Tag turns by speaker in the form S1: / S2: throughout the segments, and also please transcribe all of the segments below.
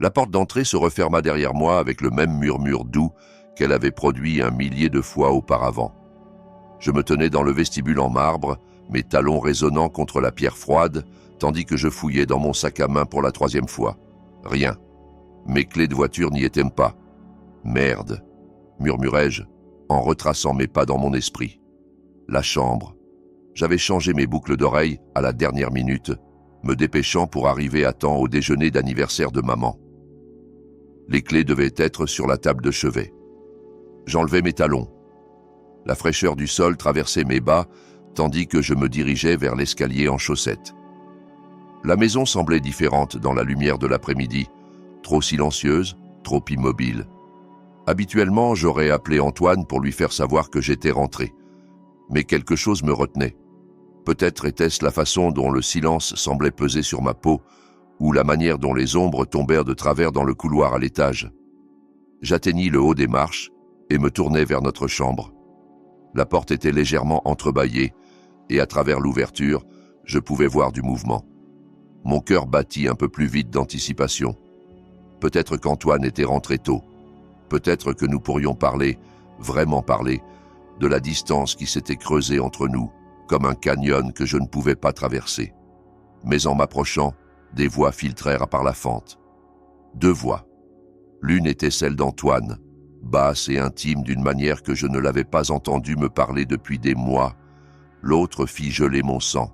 S1: La porte d'entrée se referma derrière moi avec le même murmure doux qu'elle avait produit 1 millier de fois auparavant. Je me tenais dans le vestibule en marbre, mes talons résonnant contre la pierre froide, tandis que je fouillais dans mon sac à main pour la 3e fois. Rien. Mes clés de voiture n'y étaient pas. Merde, murmurai-je, en retraçant mes pas dans mon esprit. La chambre. J'avais changé mes boucles d'oreilles à la dernière minute, me dépêchant pour arriver à temps au déjeuner d'anniversaire de maman. Les clés devaient être sur la table de chevet. J'enlevai mes talons. La fraîcheur du sol traversait mes bas, tandis que je me dirigeais vers l'escalier en chaussettes. La maison semblait différente dans la lumière de l'après-midi, trop silencieuse, trop immobile. Habituellement, j'aurais appelé Antoine pour lui faire savoir que j'étais rentré. Mais quelque chose me retenait. Peut-être était-ce la façon dont le silence semblait peser sur ma peau, ou la manière dont les ombres tombèrent de travers dans le couloir à l'étage. J'atteignis le haut des marches et me tournai vers notre chambre. La porte était légèrement entrebâillée, et à travers l'ouverture, je pouvais voir du mouvement. Mon cœur battit un peu plus vite d'anticipation. Peut-être qu'Antoine était rentré tôt. Peut-être que nous pourrions parler, vraiment parler, de la distance qui s'était creusée entre nous, comme un canyon que je ne pouvais pas traverser. Mais en m'approchant, des voix filtrèrent par la fente. 2 voix. L'une était celle d'Antoine, basse et intime d'une manière que je ne l'avais pas entendue me parler depuis des mois. L'autre fit geler mon sang.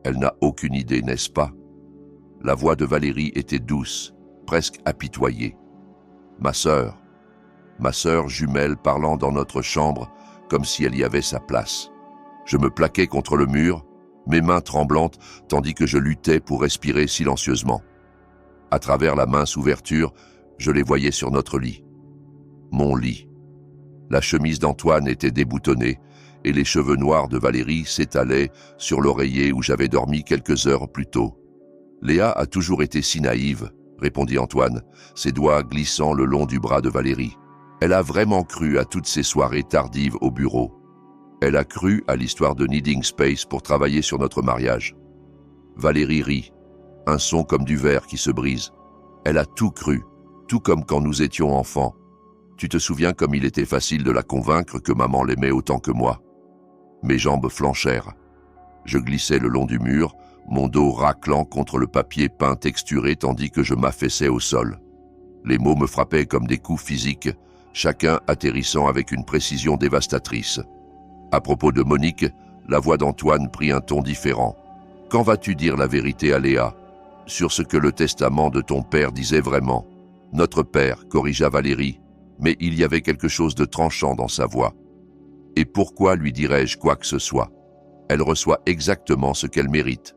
S1: Elle n'a aucune idée, n'est-ce pas? La voix de Valérie était douce, presque apitoyée. Ma sœur jumelle parlant dans notre chambre comme si elle y avait sa place. Je me plaquai contre le mur, mes mains tremblantes, tandis que je luttais pour respirer silencieusement. À travers la mince ouverture, je les voyais sur notre lit. Mon lit. La chemise d'Antoine était déboutonnée et les cheveux noirs de Valérie s'étalaient sur l'oreiller où j'avais dormi quelques heures plus tôt. « Léa a toujours été si naïve », répondit Antoine, ses doigts glissant le long du bras de Valérie. Elle a vraiment cru à toutes ces soirées tardives au bureau. Elle a cru à l'histoire de Needing Space pour travailler sur notre mariage. Valérie rit, un son comme du verre qui se brise. Elle a tout cru, tout comme quand nous étions enfants. Tu te souviens comme il était facile de la convaincre que maman l'aimait autant que moi. Mes jambes flanchèrent. Je glissais le long du mur, mon dos raclant contre le papier peint texturé tandis que je m'affaissais au sol. Les mots me frappaient comme des coups physiques, chacun atterrissant avec une précision dévastatrice. À propos de Monique, la voix d'Antoine prit un ton différent. « Quand vas-tu dire la vérité à Léa? Sur ce que le testament de ton père disait vraiment. » Notre père, corrigea Valérie, mais il y avait quelque chose de tranchant dans sa voix. « Et pourquoi lui dirais-je quoi que ce soit? Elle reçoit exactement ce qu'elle mérite.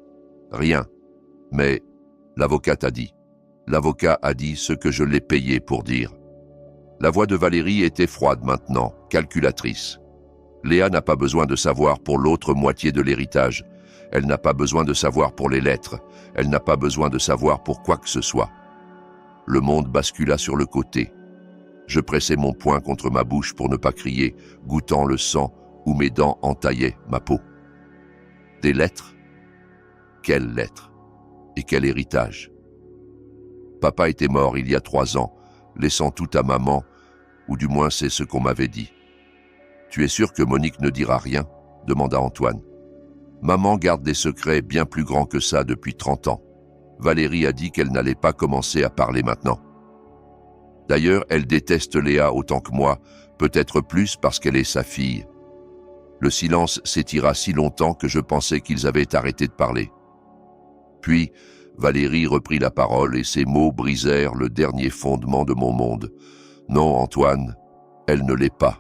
S1: Rien. Mais l'avocate a dit. L'avocat a dit ce que je l'ai payé pour dire. » La voix de Valérie était froide maintenant, calculatrice. Léa n'a pas besoin de savoir pour l'autre moitié de l'héritage. Elle n'a pas besoin de savoir pour les lettres. Elle n'a pas besoin de savoir pour quoi que ce soit. Le monde bascula sur le côté. Je pressai mon poing contre ma bouche pour ne pas crier, goûtant le sang où mes dents entaillaient ma peau. Des lettres? Quelles lettres? Et quel héritage? Papa était mort il y a 3 ans, laissant tout à maman, ou du moins c'est ce qu'on m'avait dit. « Tu es sûr que Monique ne dira rien ?» demanda Antoine. « Maman garde des secrets bien plus grands que ça depuis 30 ans. Valérie a dit qu'elle n'allait pas commencer à parler maintenant. D'ailleurs, elle déteste Léa autant que moi, peut-être plus parce qu'elle est sa fille. » Le silence s'étira si longtemps que je pensais qu'ils avaient arrêté de parler. Puis, Valérie reprit la parole et ses mots brisèrent le dernier fondement de mon monde. « Non, Antoine, elle ne l'est pas. »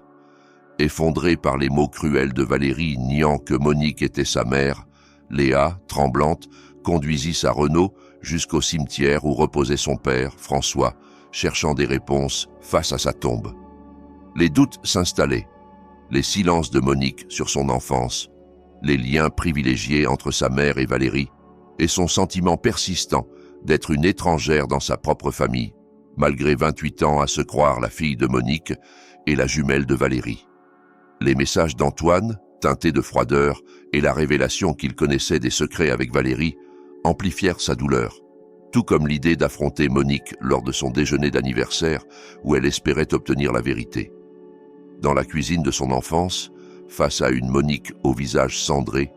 S1: Effondrée par les mots cruels de Valérie niant que Monique était sa mère, Léa, tremblante, conduisit sa Renault jusqu'au cimetière où reposait son père, François, cherchant des réponses face à sa tombe. Les doutes s'installaient, les silences de Monique sur son enfance, les liens privilégiés entre sa mère et Valérie, et son sentiment persistant d'être une étrangère dans sa propre famille, malgré 28 ans à se croire la fille de Monique et la jumelle de Valérie. Les messages d'Antoine, teintés de froideur, et la révélation qu'il connaissait des secrets avec Valérie, amplifièrent sa douleur. tout comme l'idée d'affronter Monique lors de son déjeuner d'anniversaire où elle espérait obtenir la vérité. Dans la cuisine de son enfance, face à une Monique au visage cendré,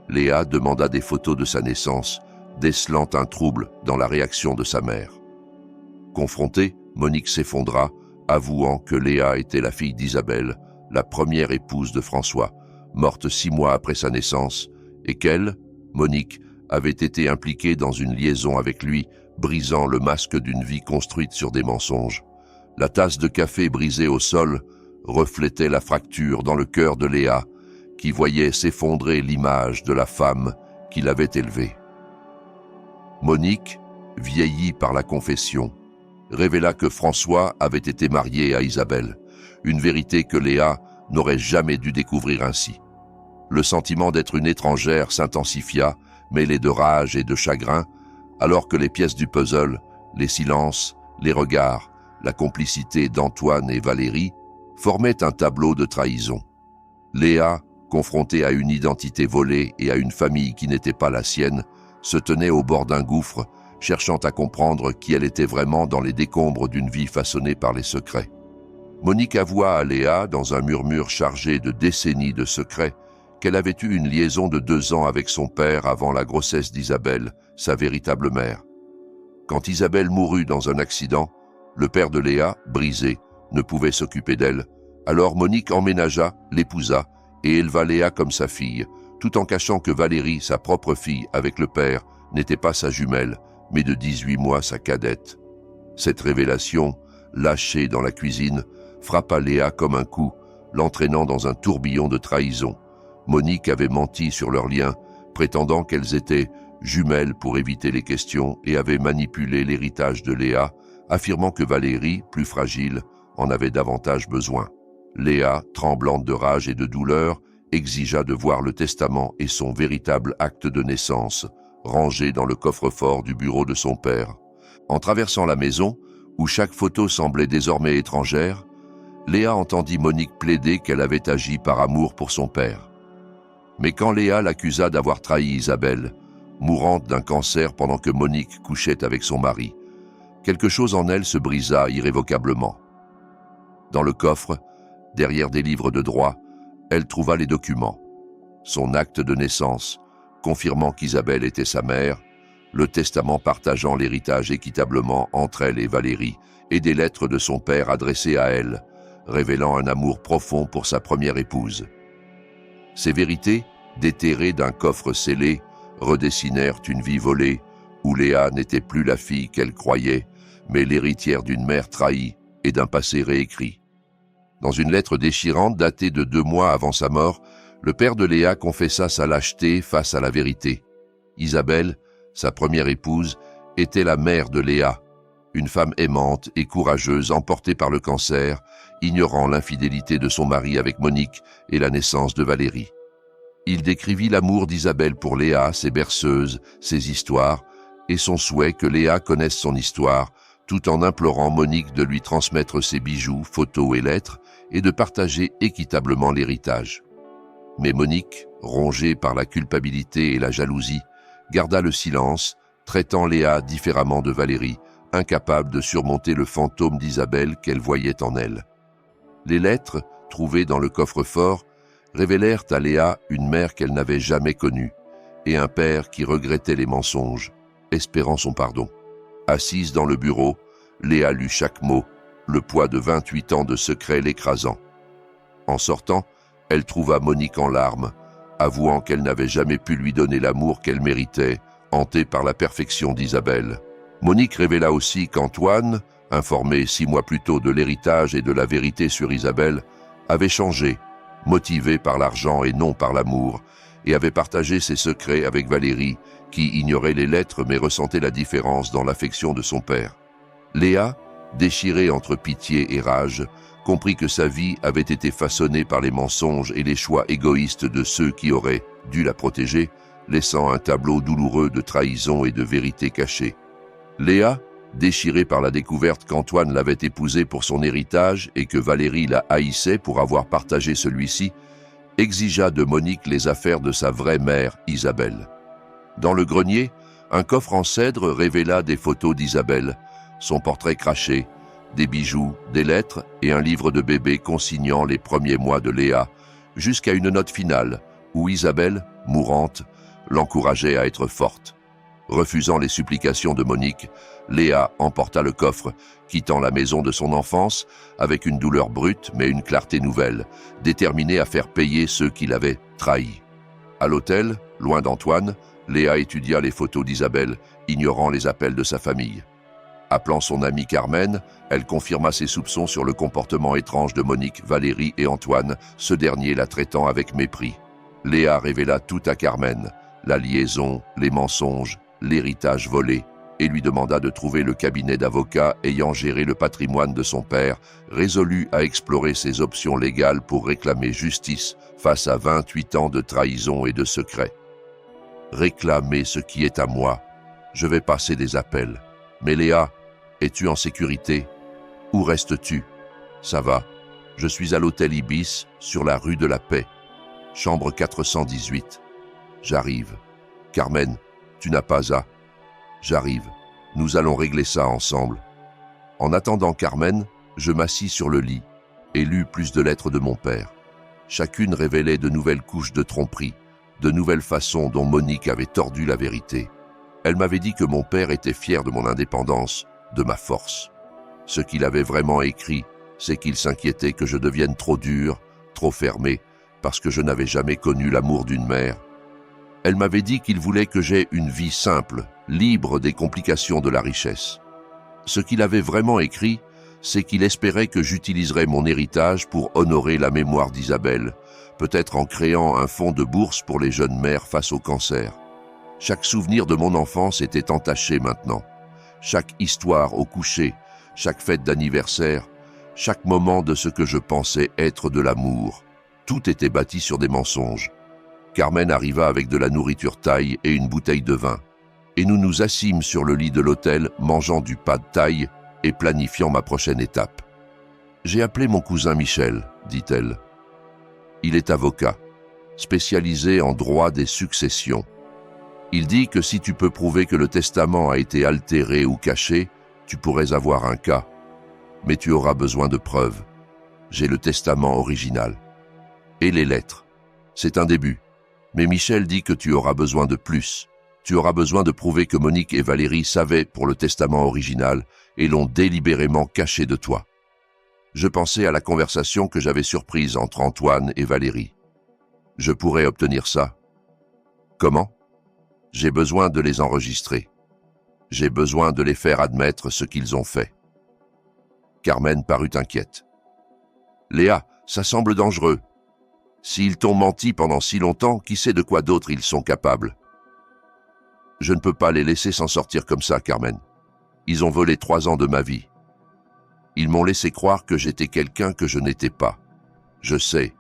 S1: Léa demanda des photos de sa naissance, décelant un trouble dans la réaction de sa mère. Confrontée, Monique s'effondra, avouant que Léa était la fille d'Isabelle, la première épouse de François, morte 6 mois après sa naissance, et qu'elle, Monique, avait été impliquée dans une liaison avec lui, brisant le masque d'une vie construite sur des mensonges. La tasse de café brisée au sol reflétait la fracture dans le cœur de Léa, qui voyait s'effondrer l'image de la femme qui l'avait élevée. Monique, vieillie par la confession, révéla que François avait été marié à Isabelle, une vérité que Léa n'aurait jamais dû découvrir ainsi. Le sentiment d'être une étrangère s'intensifia, mêlé de rage et de chagrin, alors que les pièces du puzzle, les silences, les regards, la complicité d'Antoine et Valérie formaient un tableau de trahison. Léa, confrontée à une identité volée et à une famille qui n'était pas la sienne, se tenait au bord d'un gouffre, cherchant à comprendre qui elle était vraiment dans les décombres d'une vie façonnée par les secrets. Monique avoua à Léa, dans un murmure chargé de décennies de secrets, qu'elle avait eu une liaison de 2 ans avec son père avant la grossesse d'Isabelle, sa véritable mère. Quand Isabelle mourut dans un accident, le père de Léa, brisé, ne pouvait s'occuper d'elle. Alors Monique emménagea, l'épousa et éleva Léa comme sa fille, tout en cachant que Valérie, sa propre fille avec le père, n'était pas sa jumelle, mais de 18 mois sa cadette. Cette révélation, lâchée dans la cuisine, frappa Léa comme un coup, l'entraînant dans un tourbillon de trahison. Monique avait menti sur leur lien, prétendant qu'elles étaient jumelles pour éviter les questions et avait manipulé l'héritage de Léa, affirmant que Valérie, plus fragile, en avait davantage besoin. Léa, tremblante de rage et de douleur, exigea de voir le testament et son véritable acte de naissance, rangé dans le coffre-fort du bureau de son père. En traversant la maison, où chaque photo semblait désormais étrangère, Léa entendit Monique plaider qu'elle avait agi par amour pour son père. Mais quand Léa l'accusa d'avoir trahi Isabelle, mourante d'un cancer pendant que Monique couchait avec son mari, quelque chose en elle se brisa irrévocablement. Dans le coffre, derrière des livres de droit, elle trouva les documents. Son acte de naissance, confirmant qu'Isabelle était sa mère, le testament partageant l'héritage équitablement entre elle et Valérie, et des lettres de son père adressées à elle, révélant un amour profond pour sa première épouse. Ces vérités, déterrées d'un coffre scellé, redessinèrent une vie volée, où Léa n'était plus la fille qu'elle croyait, mais l'héritière d'une mère trahie et d'un passé réécrit. Dans une lettre déchirante datée de 2 mois avant sa mort, le père de Léa confessa sa lâcheté face à la vérité. Isabelle, sa première épouse, était la mère de Léa, une femme aimante et courageuse emportée par le cancer, ignorant l'infidélité de son mari avec Monique et la naissance de Valérie. Il décrivit l'amour d'Isabelle pour Léa, ses berceuses, ses histoires, et son souhait que Léa connaisse son histoire, tout en implorant Monique de lui transmettre ses bijoux, photos et lettres, et de partager équitablement l'héritage. Mais Monique, rongée par la culpabilité et la jalousie, garda le silence, traitant Léa différemment de Valérie, incapable de surmonter le fantôme d'Isabelle qu'elle voyait en elle. Les lettres, trouvées dans le coffre-fort, révélèrent à Léa une mère qu'elle n'avait jamais connue, et un père qui regrettait les mensonges, espérant son pardon. Assise dans le bureau, Léa lut chaque mot, le poids de 28 ans de secrets l'écrasant. En sortant, elle trouva Monique en larmes, avouant qu'elle n'avait jamais pu lui donner l'amour qu'elle méritait, hantée par la perfection d'Isabelle. Monique révéla aussi qu'Antoine, informé 6 mois plus tôt de l'héritage et de la vérité sur Isabelle, avait changé, motivé par l'argent et non par l'amour, et avait partagé ses secrets avec Valérie, qui ignorait les lettres mais ressentait la différence dans l'affection de son père. Léa, déchirée entre pitié et rage, comprit que sa vie avait été façonnée par les mensonges et les choix égoïstes de ceux qui auraient dû la protéger, laissant un tableau douloureux de trahison et de vérité cachée. Léa, déchirée par la découverte qu'Antoine l'avait épousée pour son héritage et que Valérie la haïssait pour avoir partagé celui-ci, exigea de Monique les affaires de sa vraie mère, Isabelle. Dans le grenier, Un coffre en cèdre révéla des photos d'Isabelle, son portrait craché, des bijoux, des lettres et un livre de bébé consignant les premiers mois de Léa, jusqu'à une note finale où Isabelle, mourante, l'encourageait à être forte. Refusant les supplications de Monique, Léa emporta le coffre, quittant la maison de son enfance avec une douleur brute mais une clarté nouvelle, déterminée à faire payer ceux qui l'avaient trahi. À l'hôtel, loin d'Antoine, Léa étudia les photos d'Isabelle, ignorant les appels de sa famille. Appelant son amie Carmen, elle confirma ses soupçons sur le comportement étrange de Monique, Valérie et Antoine, ce dernier la traitant avec mépris. Léa révéla tout à Carmen, la liaison, les mensonges, l'héritage volé, et lui demanda de trouver le cabinet d'avocats ayant géré le patrimoine de son père, résolu à explorer ses options légales pour réclamer justice face à 28 ans de trahison et de secret. Réclamer ce qui est à moi. Je vais passer des appels. Mais Léa, es-tu en sécurité? Où restes-tu? Ça va. Je suis à l'hôtel Ibis, sur la rue de la Paix. Chambre 418. J'arrive. Carmen, tu n'as pas à... J'arrive. Nous allons régler ça ensemble. En attendant Carmen, je m'assis sur le lit et lus plus de lettres de mon père. Chacune révélait de nouvelles couches de tromperie, de nouvelles façons dont Monique avait tordu la vérité. Elle m'avait dit que mon père était fier de mon indépendance, de ma force. Ce qu'il avait vraiment écrit, c'est qu'il s'inquiétait que je devienne trop dur, trop fermé, parce que je n'avais jamais connu l'amour d'une mère. Elle m'avait dit qu'il voulait que j'aie une vie simple, libre des complications de la richesse. Ce qu'il avait vraiment écrit, c'est qu'il espérait que j'utiliserais mon héritage pour honorer la mémoire d'Isabelle, peut-être en créant un fonds de bourse pour les jeunes mères face au cancer. Chaque souvenir de mon enfance était entaché maintenant. Chaque histoire au coucher, chaque fête d'anniversaire, chaque moment de ce que je pensais être de l'amour. Tout était bâti sur des mensonges. Carmen arriva avec de la nourriture thaï et une bouteille de vin. Et nous nous assîmes sur le lit de l'hôtel, mangeant du pad thaï et planifiant ma prochaine étape. « J'ai appelé mon cousin Michel, dit-elle. Il est avocat, spécialisé en droit des successions. Il dit que si tu peux prouver que le testament a été altéré ou caché, tu pourrais avoir un cas. Mais tu auras besoin de preuves. J'ai le testament original. Et les lettres. C'est un début. Mais Michel dit que tu auras besoin de plus. Tu auras besoin de prouver que Monique et Valérie savaient pour le testament original et l'ont délibérément caché de toi. Je pensais à la conversation que j'avais surprise entre Antoine et Valérie. Je pourrais obtenir ça. Comment? J'ai besoin de les enregistrer. J'ai besoin de les faire admettre ce qu'ils ont fait. Carmen parut inquiète. Léa, ça semble dangereux. S'ils t'ont menti pendant si longtemps, qui sait de quoi d'autre ils sont capables? Je ne peux pas les laisser s'en sortir comme ça, Carmen. Ils ont volé 3 ans de ma vie. Ils m'ont laissé croire que j'étais quelqu'un que je n'étais pas. Je sais.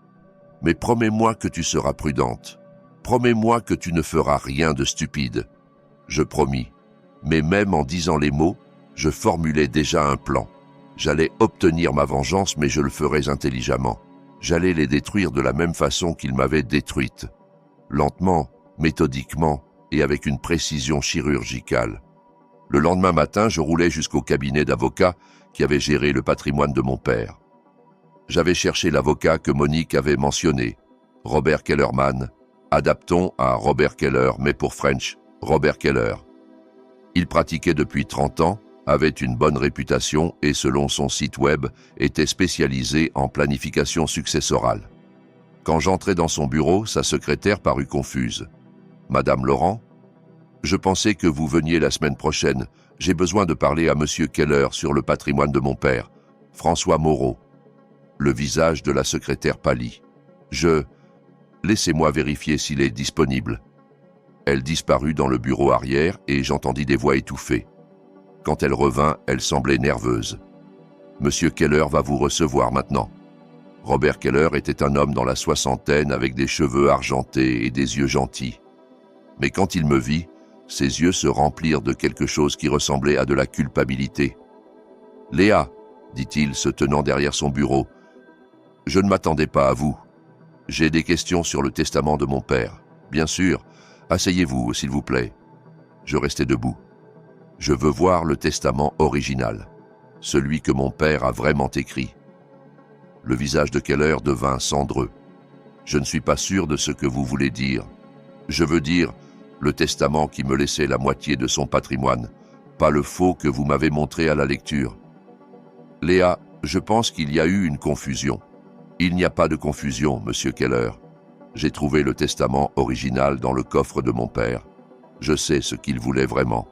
S1: Mais promets-moi que tu seras prudente. Promets-moi que tu ne feras rien de stupide. Je promis. Mais même en disant les mots, je formulais déjà un plan. J'allais obtenir ma vengeance, mais je le ferais intelligemment. J'allais les détruire de la même façon qu'ils m'avaient détruite. Lentement, méthodiquement et avec une précision chirurgicale. Le lendemain matin, je roulais jusqu'au cabinet d'avocats qui avait géré le patrimoine de mon père. J'avais cherché l'avocat que Monique avait mentionné, Robert Kellerman. Adaptons à Robert Keller, mais pour French, Robert Keller. Il pratiquait depuis 30 ans, avait une bonne réputation et selon son site web, était spécialisé en planification successorale. Quand j'entrai dans son bureau, sa secrétaire parut confuse. « Madame Laurent, je pensais que vous veniez la semaine prochaine. J'ai besoin de parler à Monsieur Keller sur le patrimoine de mon père, François Moreau. » Le visage de la secrétaire pâlit. « Laissez-moi vérifier s'il est disponible. » Elle disparut dans le bureau arrière et j'entendis des voix étouffées. Quand elle revint, elle semblait nerveuse. « Monsieur Keller va vous recevoir maintenant. » Robert Keller était un homme dans la soixantaine avec des cheveux argentés et des yeux gentils. Mais quand il me vit, ses yeux se remplirent de quelque chose qui ressemblait à de la culpabilité. « Léa, dit-il, se tenant derrière son bureau, je ne m'attendais pas à vous. J'ai des questions sur le testament de mon père. Bien sûr, asseyez-vous, s'il vous plaît. » Je restai debout. Je veux voir le testament original, celui que mon père a vraiment écrit. Le visage de Keller devint cendreux. Je ne suis pas sûr de ce que vous voulez dire. Je veux dire le testament qui me laissait la moitié de son patrimoine, pas le faux que vous m'avez montré à la lecture. Léa, je pense qu'il y a eu une confusion. Il n'y a pas de confusion, monsieur Keller. J'ai trouvé le testament original dans le coffre de mon père. Je sais ce qu'il voulait vraiment.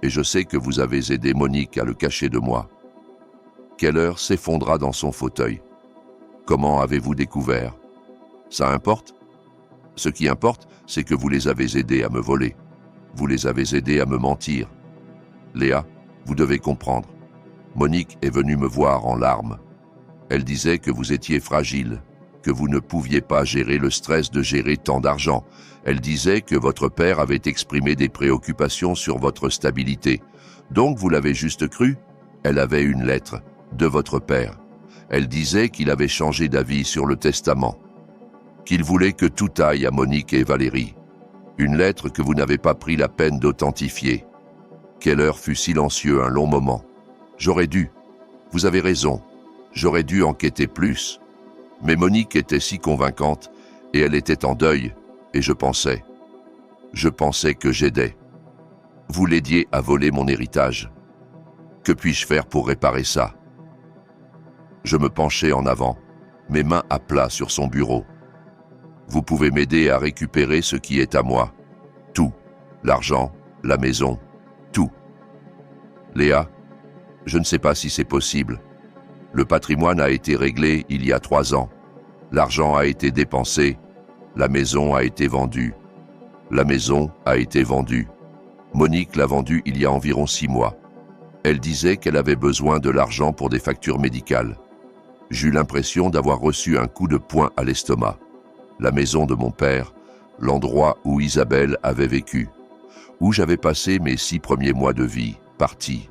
S1: Et je sais que vous avez aidé Monique à le cacher de moi. Keller s'effondra dans son fauteuil. Comment avez-vous découvert? Ça importe? Ce qui importe, c'est que vous les avez aidés à me voler. Vous les avez aidés à me mentir. Léa, vous devez comprendre. Monique est venue me voir en larmes. Elle disait que vous étiez fragile, que vous ne pouviez pas gérer le stress de gérer tant d'argent. Elle disait que votre père avait exprimé des préoccupations sur votre stabilité. Donc vous l'avez juste cru? Elle avait une lettre de votre père. Elle disait qu'il avait changé d'avis sur le testament, qu'il voulait que tout aille à Monique et Valérie. Une lettre que vous n'avez pas pris la peine d'authentifier. Keller fut silencieux un long moment. J'aurais dû. Vous avez raison. J'aurais dû enquêter plus. Mais Monique était si convaincante et elle était en deuil et je pensais que j'aidais. Vous l'aidiez à voler mon héritage. Que puis-je faire pour réparer ça? Je me penchai en avant, mes mains à plat sur son bureau. Vous pouvez m'aider à récupérer ce qui est à moi. Tout. L'argent, la maison, tout. Léa, je ne sais pas si c'est possible. Le patrimoine a été réglé il y a 3 ans. L'argent a été dépensé. La maison a été vendue. La maison a été vendue. Monique l'a vendue il y a environ 6 mois. Elle disait qu'elle avait besoin de l'argent pour des factures médicales. J'eus l'impression d'avoir reçu un coup de poing à l'estomac. La maison de mon père, l'endroit où Isabelle avait vécu, où j'avais passé mes 6 premiers mois de vie, partie,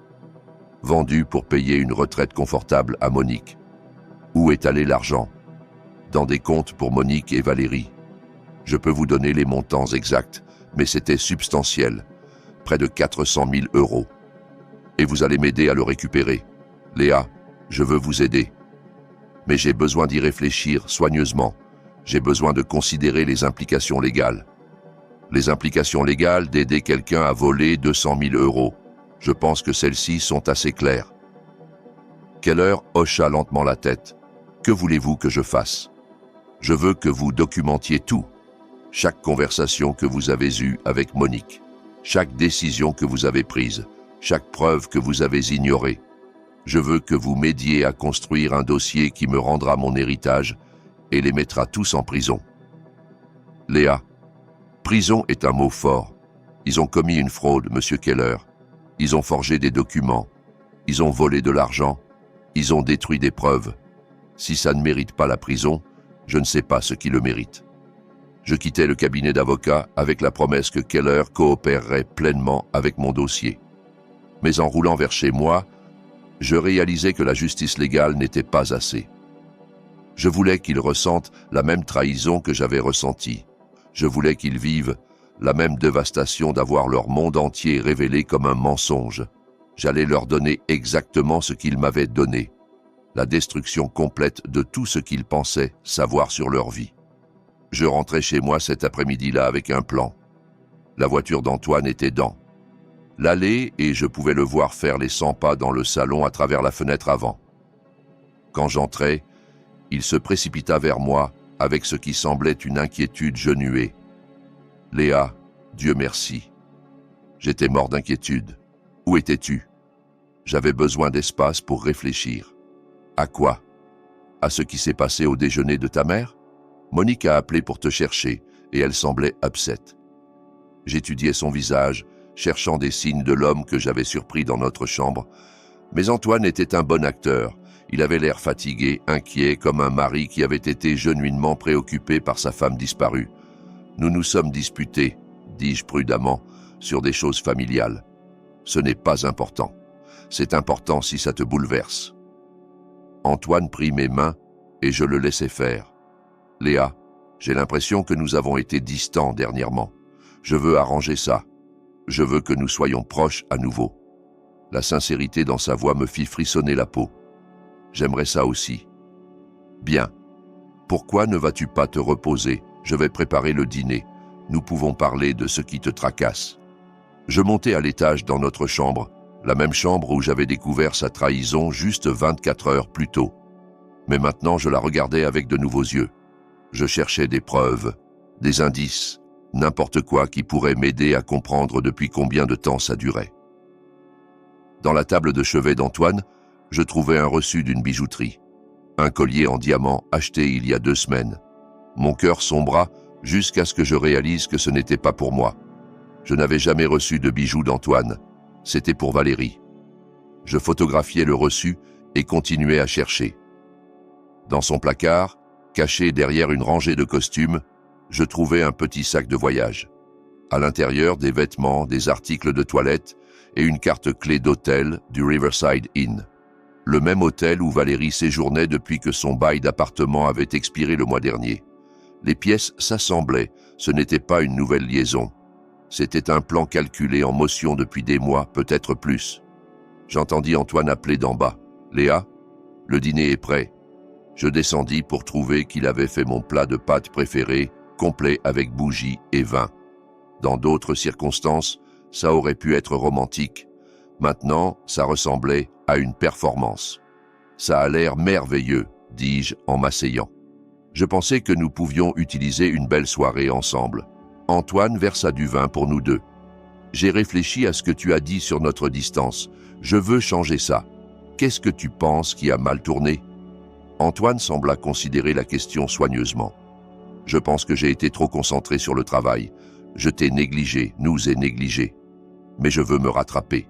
S1: vendue pour payer une retraite confortable à Monique. Où est allé l'argent? Dans des comptes pour Monique et Valérie. Je peux vous donner les montants exacts, mais c'était substantiel, près de 400 000 €. Et vous allez m'aider à le récupérer. Léa, je veux vous aider. Mais j'ai besoin d'y réfléchir soigneusement. J'ai besoin de considérer les implications légales. Les implications légales d'aider quelqu'un à voler 200 000 €. Je pense que celles-ci sont assez claires. Keller hocha lentement la tête. Que voulez-vous que je fasse? Je veux que vous documentiez tout. Chaque conversation que vous avez eue avec Monique. Chaque décision que vous avez prise. Chaque preuve que vous avez ignorée. Je veux que vous m'aidiez à construire un dossier qui me rendra mon héritage et les mettra tous en prison. Léa, prison est un mot fort. Ils ont commis une fraude, monsieur Keller. Ils ont forgé des documents. Ils ont volé de l'argent. Ils ont détruit des preuves. Si ça ne mérite pas la prison, je ne sais pas ce qui le mérite. Je quittai le cabinet d'avocat avec la promesse que Keller coopérerait pleinement avec mon dossier. Mais en roulant vers chez moi, je réalisais que la justice légale n'était pas assez. Je voulais qu'ils ressentent la même trahison que j'avais ressentie. Je voulais qu'ils vivent la même dévastation d'avoir leur monde entier révélé comme un mensonge. J'allais leur donner exactement ce qu'ils m'avaient donné. La destruction complète de tout ce qu'ils pensaient savoir sur leur vie. Je rentrais chez moi cet après-midi-là avec un plan. La voiture d'Antoine était dans l'allée et je pouvais le voir faire les 100 pas dans le salon à travers la fenêtre avant. Quand j'entrais, il se précipita vers moi avec ce qui semblait une inquiétude genuée. « Léa, Dieu merci. » J'étais mort d'inquiétude. Où étais-tu? J'avais besoin d'espace pour réfléchir. À quoi? À ce qui s'est passé au déjeuner de ta mère? Monique a appelé pour te chercher et elle semblait upset. J'étudiais son visage, cherchant des signes de l'homme que j'avais surpris dans notre chambre. Mais Antoine était un bon acteur. Il avait l'air fatigué, inquiet, comme un mari qui avait été genuinement préoccupé par sa femme disparue. Nous nous sommes disputés, dis-je prudemment, sur des choses familiales. Ce n'est pas important. C'est important si ça te bouleverse. Antoine prit mes mains et je le laissai faire. Léa, j'ai l'impression que nous avons été distants dernièrement. Je veux arranger ça. Je veux que nous soyons proches à nouveau. La sincérité dans sa voix me fit frissonner la peau. J'aimerais ça aussi. Bien. Pourquoi ne vas-tu pas te reposer? Je vais préparer le dîner. Nous pouvons parler de ce qui te tracasse. Je montai à l'étage dans notre chambre, la même chambre où j'avais découvert sa trahison juste 24 heures plus tôt. Mais maintenant je la regardais avec de nouveaux yeux. Je cherchais des preuves, des indices, n'importe quoi qui pourrait m'aider à comprendre depuis combien de temps ça durait. Dans la table de chevet d'Antoine, je trouvais un reçu d'une bijouterie. Un collier en diamant acheté il y a 2 semaines. Mon cœur sombra jusqu'à ce que je réalise que ce n'était pas pour moi. Je n'avais jamais reçu de bijoux d'Antoine. C'était pour Valérie. Je photographiais le reçu et continuais à chercher. Dans son placard, caché derrière une rangée de costumes, je trouvais un petit sac de voyage. À l'intérieur, des vêtements, des articles de toilette et une carte clé d'hôtel du Riverside Inn. Le même hôtel où Valérie séjournait depuis que son bail d'appartement avait expiré le mois dernier. Les pièces s'assemblaient, ce n'était pas une nouvelle liaison. C'était un plan calculé en motion depuis des mois, peut-être plus. J'entendis Antoine appeler d'en bas. « Léa, le dîner est prêt. » Je descendis pour trouver qu'il avait fait mon plat de pâtes préféré, complet avec bougies et vin. Dans d'autres circonstances, ça aurait pu être romantique. Maintenant, ça ressemblait à une performance. Ça a l'air merveilleux, dis-je en m'asseyant. Je pensais que nous pouvions utiliser une belle soirée ensemble. Antoine versa du vin pour nous deux. J'ai réfléchi à ce que tu as dit sur notre distance. Je veux changer ça. Qu'est-ce que tu penses qui a mal tourné? Antoine sembla considérer la question soigneusement. Je pense que j'ai été trop concentré sur le travail. Je t'ai négligé, nous ai négligés. Mais je veux me rattraper.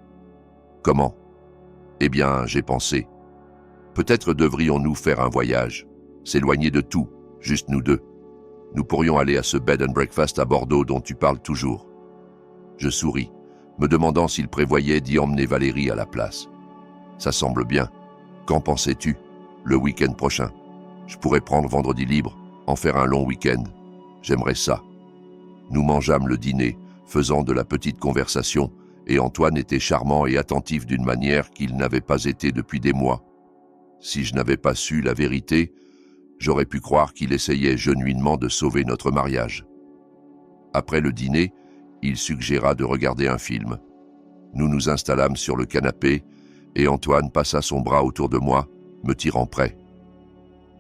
S1: Comment? Eh bien, j'ai pensé. Peut-être devrions-nous faire un voyage, s'éloigner de tout, juste nous deux. Nous pourrions aller à ce bed and breakfast à Bordeaux dont tu parles toujours. Je souris, me demandant s'il prévoyait d'y emmener Valérie à la place. Ça semble bien. Qu'en pensais-tu? Le week-end prochain. Je pourrais prendre vendredi libre, en faire un long week-end. J'aimerais ça. Nous mangeâmes le dîner, faisant de la petite conversation, et Antoine était charmant et attentif d'une manière qu'il n'avait pas été depuis des mois. Si je n'avais pas su la vérité, j'aurais pu croire qu'il essayait genuinement de sauver notre mariage. Après le dîner, il suggéra de regarder un film. Nous nous installâmes sur le canapé et Antoine passa son bras autour de moi, me tirant près.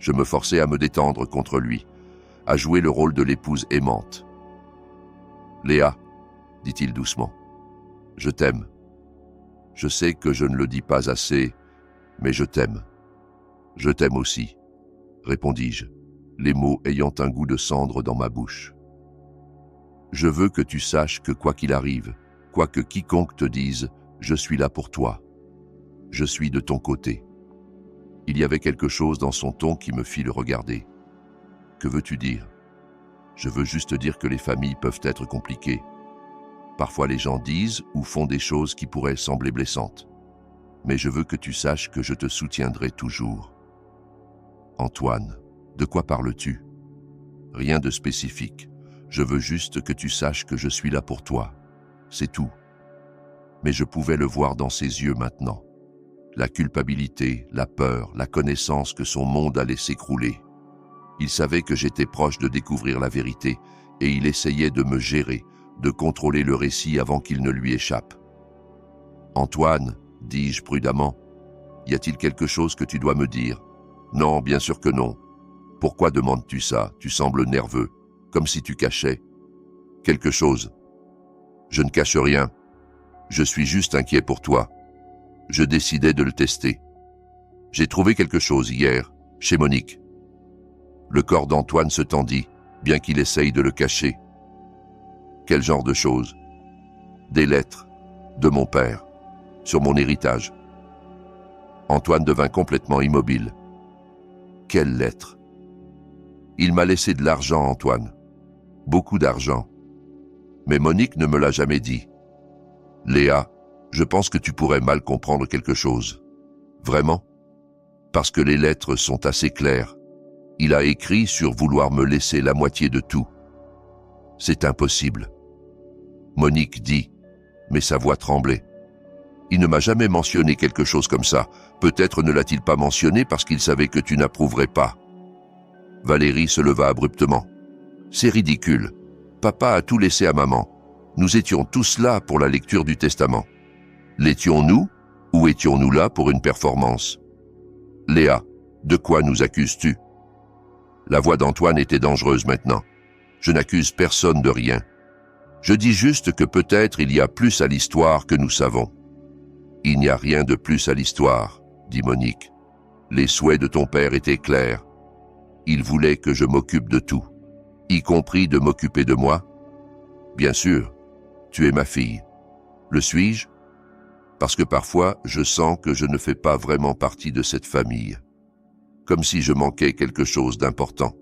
S1: Je me forçais à me détendre contre lui, à jouer le rôle de l'épouse aimante. « Léa, dit-il doucement, je t'aime. Je sais que je ne le dis pas assez, mais je t'aime. Je t'aime aussi, répondis-je, les mots ayant un goût de cendre dans ma bouche. Je veux que tu saches que quoi qu'il arrive, quoi que quiconque te dise, je suis là pour toi. Je suis de ton côté. » Il y avait quelque chose dans son ton qui me fit le regarder. « Que veux-tu dire? » « Je veux juste dire que les familles peuvent être compliquées. Parfois les gens disent ou font des choses qui pourraient sembler blessantes. Mais je veux que tu saches que je te soutiendrai toujours. » « Antoine, de quoi parles-tu? » « Rien de spécifique. Je veux juste que tu saches que je suis là pour toi. C'est tout. » Mais je pouvais le voir dans ses yeux maintenant. La culpabilité, la peur, la connaissance que son monde allait s'écrouler. Il savait que j'étais proche de découvrir la vérité et il essayait de me gérer, de contrôler le récit avant qu'il ne lui échappe. « Antoine, dis-je prudemment, y a-t-il quelque chose que tu dois me dire? » « Non, bien sûr que non. Pourquoi demandes-tu ça? Tu sembles nerveux, comme si tu cachais. » « Quelque chose. Je ne cache rien. Je suis juste inquiet pour toi. Je décidais de le tester. J'ai trouvé quelque chose hier, chez Monique. » Le corps d'Antoine se tendit, bien qu'il essaye de le cacher. « Quel genre de chose? » « Des lettres, de mon père, sur mon héritage. » Antoine devint complètement immobile. « Quelles lettres? » « Il m'a laissé de l'argent, Antoine. Beaucoup d'argent. Mais Monique ne me l'a jamais dit. Léa, je pense que tu pourrais mal comprendre quelque chose. Vraiment? Parce que les lettres sont assez claires. Il a écrit sur vouloir me laisser la moitié de tout. C'est impossible. Monique dit, mais sa voix tremblait. Il ne m'a jamais mentionné quelque chose comme ça. Peut-être ne l'a-t-il pas mentionné parce qu'il savait que tu n'approuverais pas. Valérie se leva abruptement. C'est ridicule. Papa a tout laissé à maman. Nous étions tous là pour la lecture du testament. L'étions-nous ou étions-nous là pour une performance? Léa, de quoi nous accuses-tu? La voix d'Antoine était dangereuse maintenant. Je n'accuse personne de rien. Je dis juste que peut-être il y a plus à l'histoire que nous savons. Il n'y a rien de plus à l'histoire, dit Monique. Les souhaits de ton père étaient clairs. Il voulait que je m'occupe de tout, y compris de m'occuper de moi. Bien sûr, tu es ma fille. Le suis-je? Parce que parfois, je sens que je ne fais pas vraiment partie de cette famille. Comme si je manquais quelque chose d'important.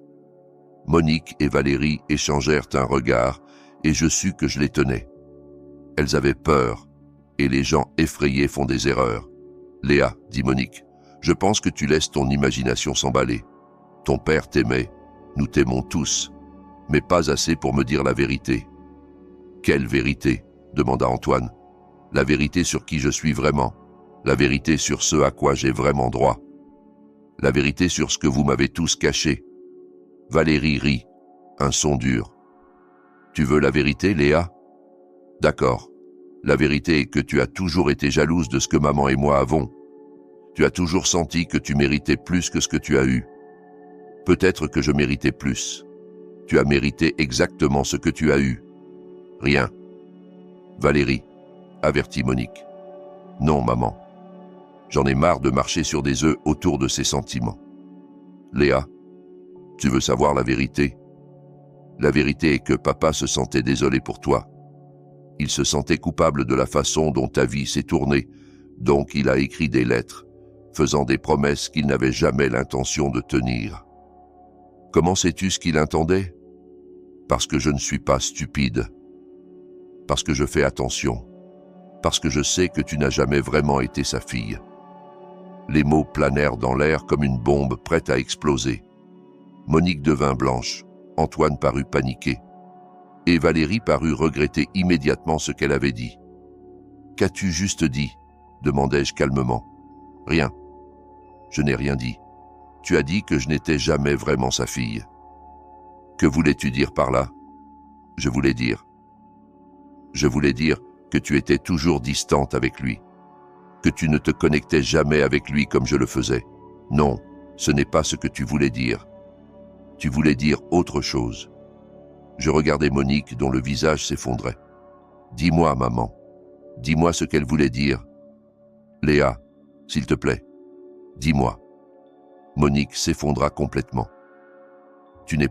S1: Monique et Valérie échangèrent un regard et je sus que je les tenais. Elles avaient peur et les gens effrayés font des erreurs. Léa, dit Monique, je pense que tu laisses ton imagination s'emballer. Ton père t'aimait, nous t'aimons tous, mais pas assez pour me dire la vérité. Quelle vérité? Demanda Antoine. La vérité sur qui je suis vraiment, la vérité sur ce à quoi j'ai vraiment droit, la vérité sur ce que vous m'avez tous caché. Valérie rit, un son dur. Tu veux la vérité, Léa? D'accord. La vérité est que tu as toujours été jalouse de ce que maman et moi avons. Tu as toujours senti que tu méritais plus que ce que tu as eu. Peut-être que je méritais plus. Tu as mérité exactement ce que tu as eu. Rien. Valérie, avertit Monique. Non, maman. J'en ai marre de marcher sur des œufs autour de ces sentiments. Léa, tu veux savoir la vérité? La vérité est que papa se sentait désolé pour toi. Il se sentait coupable de la façon dont ta vie s'est tournée, donc il a écrit des lettres, faisant des promesses qu'il n'avait jamais l'intention de tenir. Comment sais-tu ce qu'il intendait? Parce que je ne suis pas stupide. Parce que je fais attention. Parce que je sais que tu n'as jamais vraiment été sa fille. Les mots planèrent dans l'air comme une bombe prête à exploser. Monique devint blanche, Antoine parut paniqué, et Valérie parut regretter immédiatement ce qu'elle avait dit. « Qu'as-tu juste dit ?» demandai-je calmement. « Rien. Je n'ai rien dit. Tu as dit que je n'étais jamais vraiment sa fille. » « Que voulais-tu dire par là ?»« Je voulais dire que tu étais toujours distante avec lui, que tu ne te connectais jamais avec lui comme je le faisais. Non, ce n'est pas ce que tu voulais dire. Tu voulais dire autre chose. » Je regardais Monique dont le visage s'effondrait. « Dis-moi, maman. Dis-moi ce qu'elle voulait dire. Léa, s'il te plaît, dis-moi. » Monique s'effondra complètement. « Tu n'es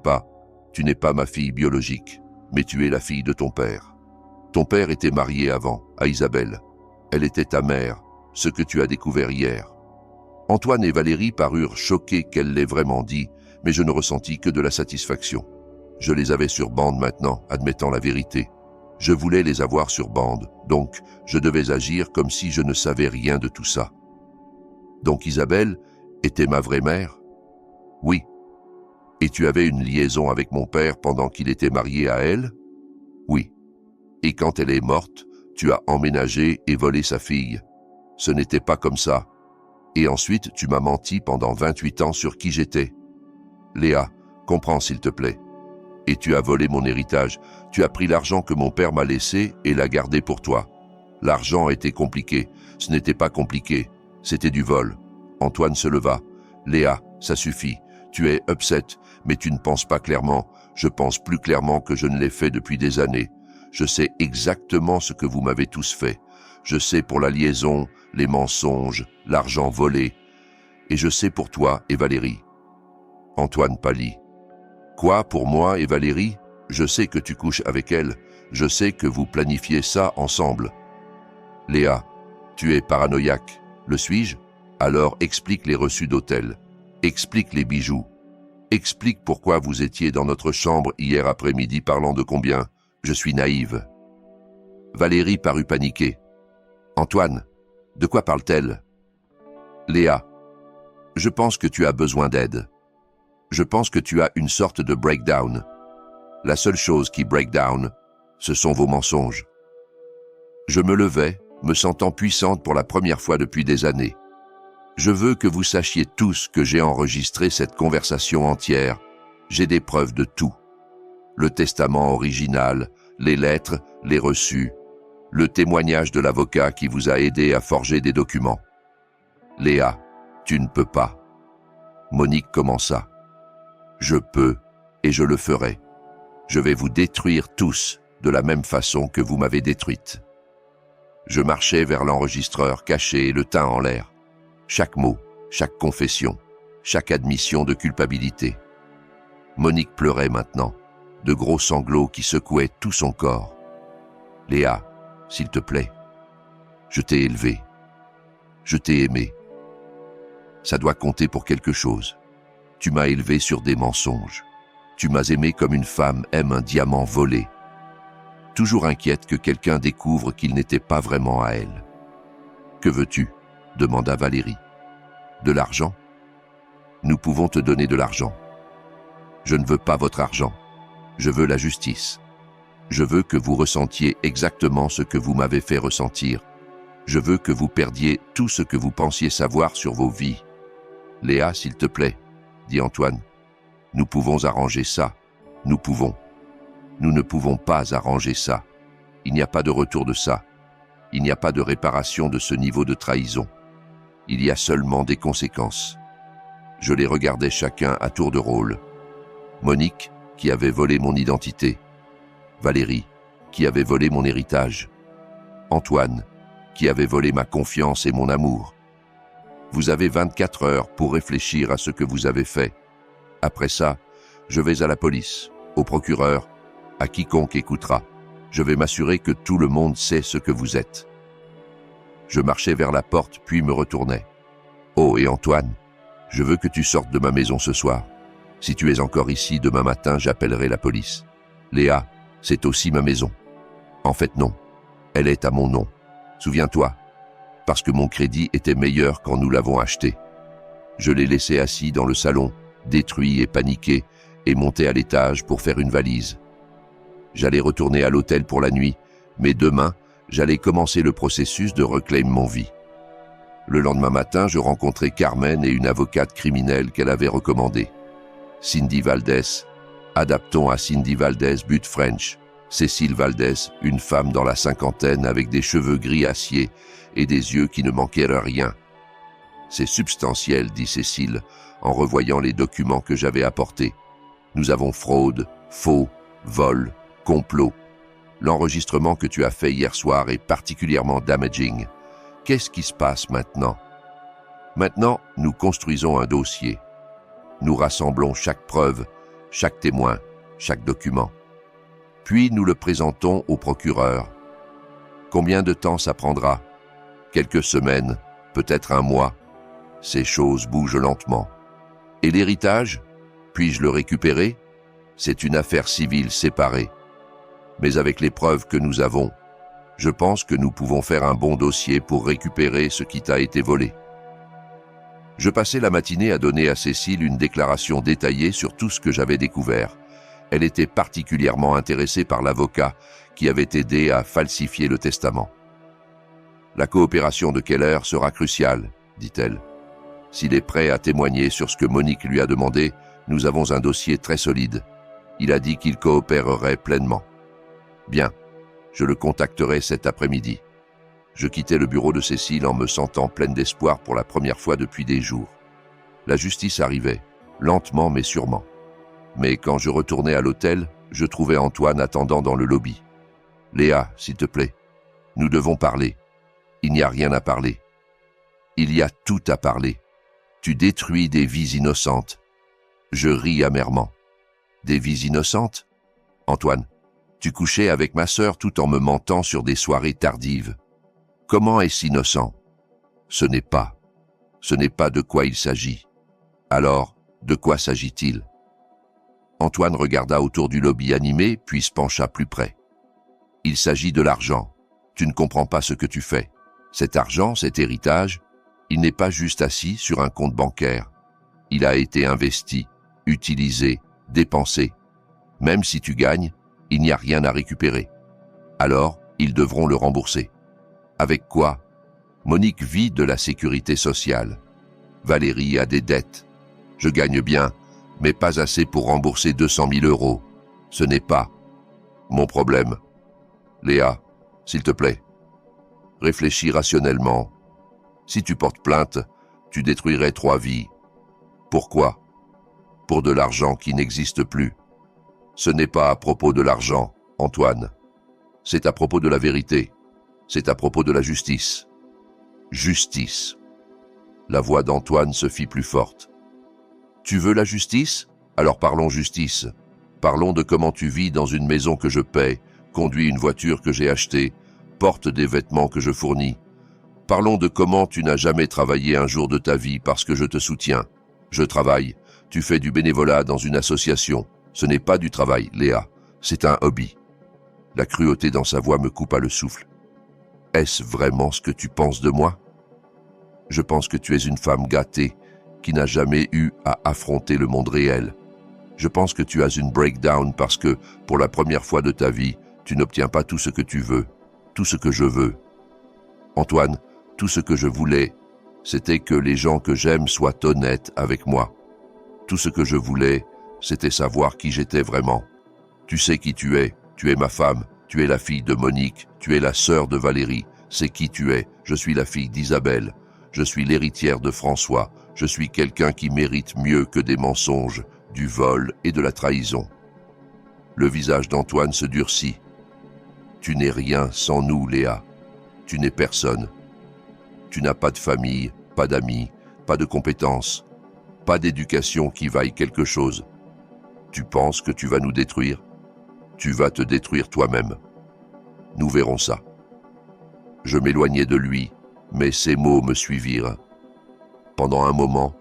S1: pas ma fille biologique, mais tu es la fille de ton père. Ton père était marié avant, à Isabelle. Elle était ta mère, ce que tu as découvert hier. » Antoine et Valérie parurent choqués qu'elle l'ait vraiment dit, mais je ne ressentis que de la satisfaction. Je les avais sur bande maintenant, admettant la vérité. Je voulais les avoir sur bande, donc je devais agir comme si je ne savais rien de tout ça. Donc Isabelle était ma vraie mère? Oui. Et tu avais une liaison avec mon père pendant qu'il était marié à elle? Oui. Et quand elle est morte, tu as emménagé et volé sa fille. Ce n'était pas comme ça. Et ensuite, tu m'as menti pendant 28 ans sur qui j'étais. Léa, comprends s'il te plaît. Et tu as volé mon héritage. Tu as pris l'argent que mon père m'a laissé et l'as gardé pour toi. L'argent était compliqué. Ce n'était pas compliqué. C'était du vol. Antoine se leva. Léa, ça suffit. Tu es upset, mais tu ne penses pas clairement. Je pense plus clairement que je ne l'ai fait depuis des années. Je sais exactement ce que vous m'avez tous fait. Je sais pour la liaison, les mensonges, l'argent volé. Et je sais pour toi et Valérie. Antoine pâlit. Quoi, pour moi et Valérie? Je sais que tu couches avec elle. Je sais que vous planifiez ça ensemble. Léa, tu es paranoïaque. Le suis-je? Alors explique les reçus d'hôtel. Explique les bijoux. Explique pourquoi vous étiez dans notre chambre hier après-midi parlant de combien. Je suis naïve. Valérie parut paniquée. Antoine, de quoi parle-t-elle? Léa, je pense que tu as besoin d'aide. Je pense que tu as une sorte de breakdown. La seule chose qui break down, ce sont vos mensonges. Je me levai, me sentant puissante pour la première fois depuis des années. Je veux que vous sachiez tous que j'ai enregistré cette conversation entière. J'ai des preuves de tout. Le testament original, les lettres, les reçus, le témoignage de l'avocat qui vous a aidé à forger des documents. Léa, tu ne peux pas. Monique commença. Je peux, et je le ferai. Je vais vous détruire tous, de la même façon que vous m'avez détruite. Je marchais vers l'enregistreur caché, le teint en l'air. Chaque mot, chaque confession, chaque admission de culpabilité. Monique pleurait maintenant, de gros sanglots qui secouaient tout son corps. Léa, s'il te plaît, je t'ai élevée. Je t'ai aimée. Ça doit compter pour quelque chose. Tu m'as élevée sur des mensonges. Tu m'as aimée comme une femme aime un diamant volé. Toujours inquiète que quelqu'un découvre qu'il n'était pas vraiment à elle. « Que veux-tu » demanda Valérie. « De l'argent ? Nous pouvons te donner de l'argent. Je ne veux pas votre argent. Je veux la justice. Je veux que vous ressentiez exactement ce que vous m'avez fait ressentir. Je veux que vous perdiez tout ce que vous pensiez savoir sur vos vies. Léa, s'il te plaît, dit Antoine. Nous pouvons arranger ça. Nous pouvons. Nous ne pouvons pas arranger ça. Il n'y a pas de retour de ça. Il n'y a pas de réparation de ce niveau de trahison. Il y a seulement des conséquences. Je les regardais chacun à tour de rôle. Monique, qui avait volé mon identité. Valérie, qui avait volé mon héritage. Antoine, qui avait volé ma confiance et mon amour. Vous avez 24 heures pour réfléchir à ce que vous avez fait. Après ça, je vais à la police, au procureur, à quiconque écoutera. Je vais m'assurer que tout le monde sait ce que vous êtes. Je marchais vers la porte, puis me retournai. Oh, et Antoine, je veux que tu sortes de ma maison ce soir. Si tu es encore ici, demain matin, j'appellerai la police. Léa, c'est aussi ma maison. En fait, non. Elle est à mon nom. Souviens-toi, parce que mon crédit était meilleur quand nous l'avons acheté. Je l'ai laissé assis dans le salon, détruit et paniqué, et monté à l'étage pour faire une valise. J'allais retourner à l'hôtel pour la nuit, mais demain, j'allais commencer le processus de Reclaim mon vie. Le lendemain matin, je rencontrai Carmen et une avocate criminelle qu'elle avait recommandée. Cindy Valdez, adaptons à Cindy Valdez but French. Cécile Valdez, une femme dans la cinquantaine avec des cheveux gris acier et des yeux qui ne manquaient de rien. C'est substantiel, dit Cécile, en revoyant les documents que j'avais apportés. Nous avons fraude, faux, vol, complot. L'enregistrement que tu as fait hier soir est particulièrement damaging. Qu'est-ce qui se passe maintenant? Maintenant, nous construisons un dossier. Nous rassemblons chaque preuve, chaque témoin, chaque document. Puis nous le présentons au procureur. Combien de temps ça prendra? Quelques semaines, peut-être un mois. Ces choses bougent lentement. Et l'héritage? Puis-je le récupérer? C'est une affaire civile séparée. Mais avec les preuves que nous avons, je pense que nous pouvons faire un bon dossier pour récupérer ce qui t'a été volé. Je passais la matinée à donner à Cécile une déclaration détaillée sur tout ce que j'avais découvert. Elle était particulièrement intéressée par l'avocat qui avait aidé à falsifier le testament. « La coopération de Keller sera cruciale, dit-elle. S'il est prêt à témoigner sur ce que Monique lui a demandé, nous avons un dossier très solide. Il a dit qu'il coopérerait pleinement. Bien, je le contacterai cet après-midi. » Je quittais le bureau de Cécile en me sentant pleine d'espoir pour la première fois depuis des jours. La justice arrivait, lentement mais sûrement. Mais quand je retournais à l'hôtel, je trouvais Antoine attendant dans le lobby. « Léa, s'il te plaît, nous devons parler. Il n'y a rien à parler. Il y a tout à parler. Tu détruis des vies innocentes. » Je ris amèrement. « Des vies innocentes? Antoine, tu couchais avec ma sœur tout en me mentant sur des soirées tardives. Comment est-ce innocent? Ce n'est pas. Ce n'est pas de quoi il s'agit. Alors, de quoi s'agit-il? » Antoine regarda autour du lobby animé, puis se pencha plus près. « Il s'agit de l'argent. Tu ne comprends pas ce que tu fais. Cet argent, cet héritage, il n'est pas juste assis sur un compte bancaire. Il a été investi, utilisé, dépensé. Même si tu gagnes, il n'y a rien à récupérer. Alors, ils devront le rembourser. Avec quoi? Monique vit de la sécurité sociale. Valérie a des dettes. Je gagne bien, mais pas assez pour rembourser 200 000 euros. Ce n'est pas mon problème. Léa, s'il te plaît, réfléchis rationnellement. Si tu portes plainte, tu détruirais 3 vies. Pourquoi? Pour de l'argent qui n'existe plus. Ce n'est pas à propos de l'argent, Antoine. C'est à propos de la vérité. C'est à propos de la justice. Justice. La voix d'Antoine se fit plus forte. Tu veux la justice? Alors parlons justice. Parlons de comment tu vis dans une maison que je paie, conduis une voiture que j'ai achetée, porte des vêtements que je fournis. Parlons de comment tu n'as jamais travaillé un jour de ta vie parce que je te soutiens. Je travaille. Tu fais du bénévolat dans une association. Ce n'est pas du travail, Léa. C'est un hobby. La cruauté dans sa voix me coupa le souffle. Est-ce vraiment ce que tu penses de moi? Je pense que tu es une femme gâtée qui n'a jamais eu à affronter le monde réel. Je pense que tu as une breakdown parce que, pour la première fois de ta vie, tu n'obtiens pas tout ce que tu veux, tout ce que je veux. Antoine, tout ce que je voulais, c'était que les gens que j'aime soient honnêtes avec moi. Tout ce que je voulais, c'était savoir qui j'étais vraiment. Tu sais qui tu es ma femme, tu es la fille de Monique, tu es la sœur de Valérie, c'est qui tu es, je suis la fille d'Isabelle, je suis l'héritière de François, je suis quelqu'un qui mérite mieux que des mensonges, du vol et de la trahison. Le visage d'Antoine se durcit. Tu n'es rien sans nous, Léa. Tu n'es personne. Tu n'as pas de famille, pas d'amis, pas de compétences, pas d'éducation qui vaille quelque chose. Tu penses que tu vas nous détruire? Tu vas te détruire toi-même. Nous verrons ça. Je m'éloignai de lui, mais ses mots me suivirent. Pendant un moment,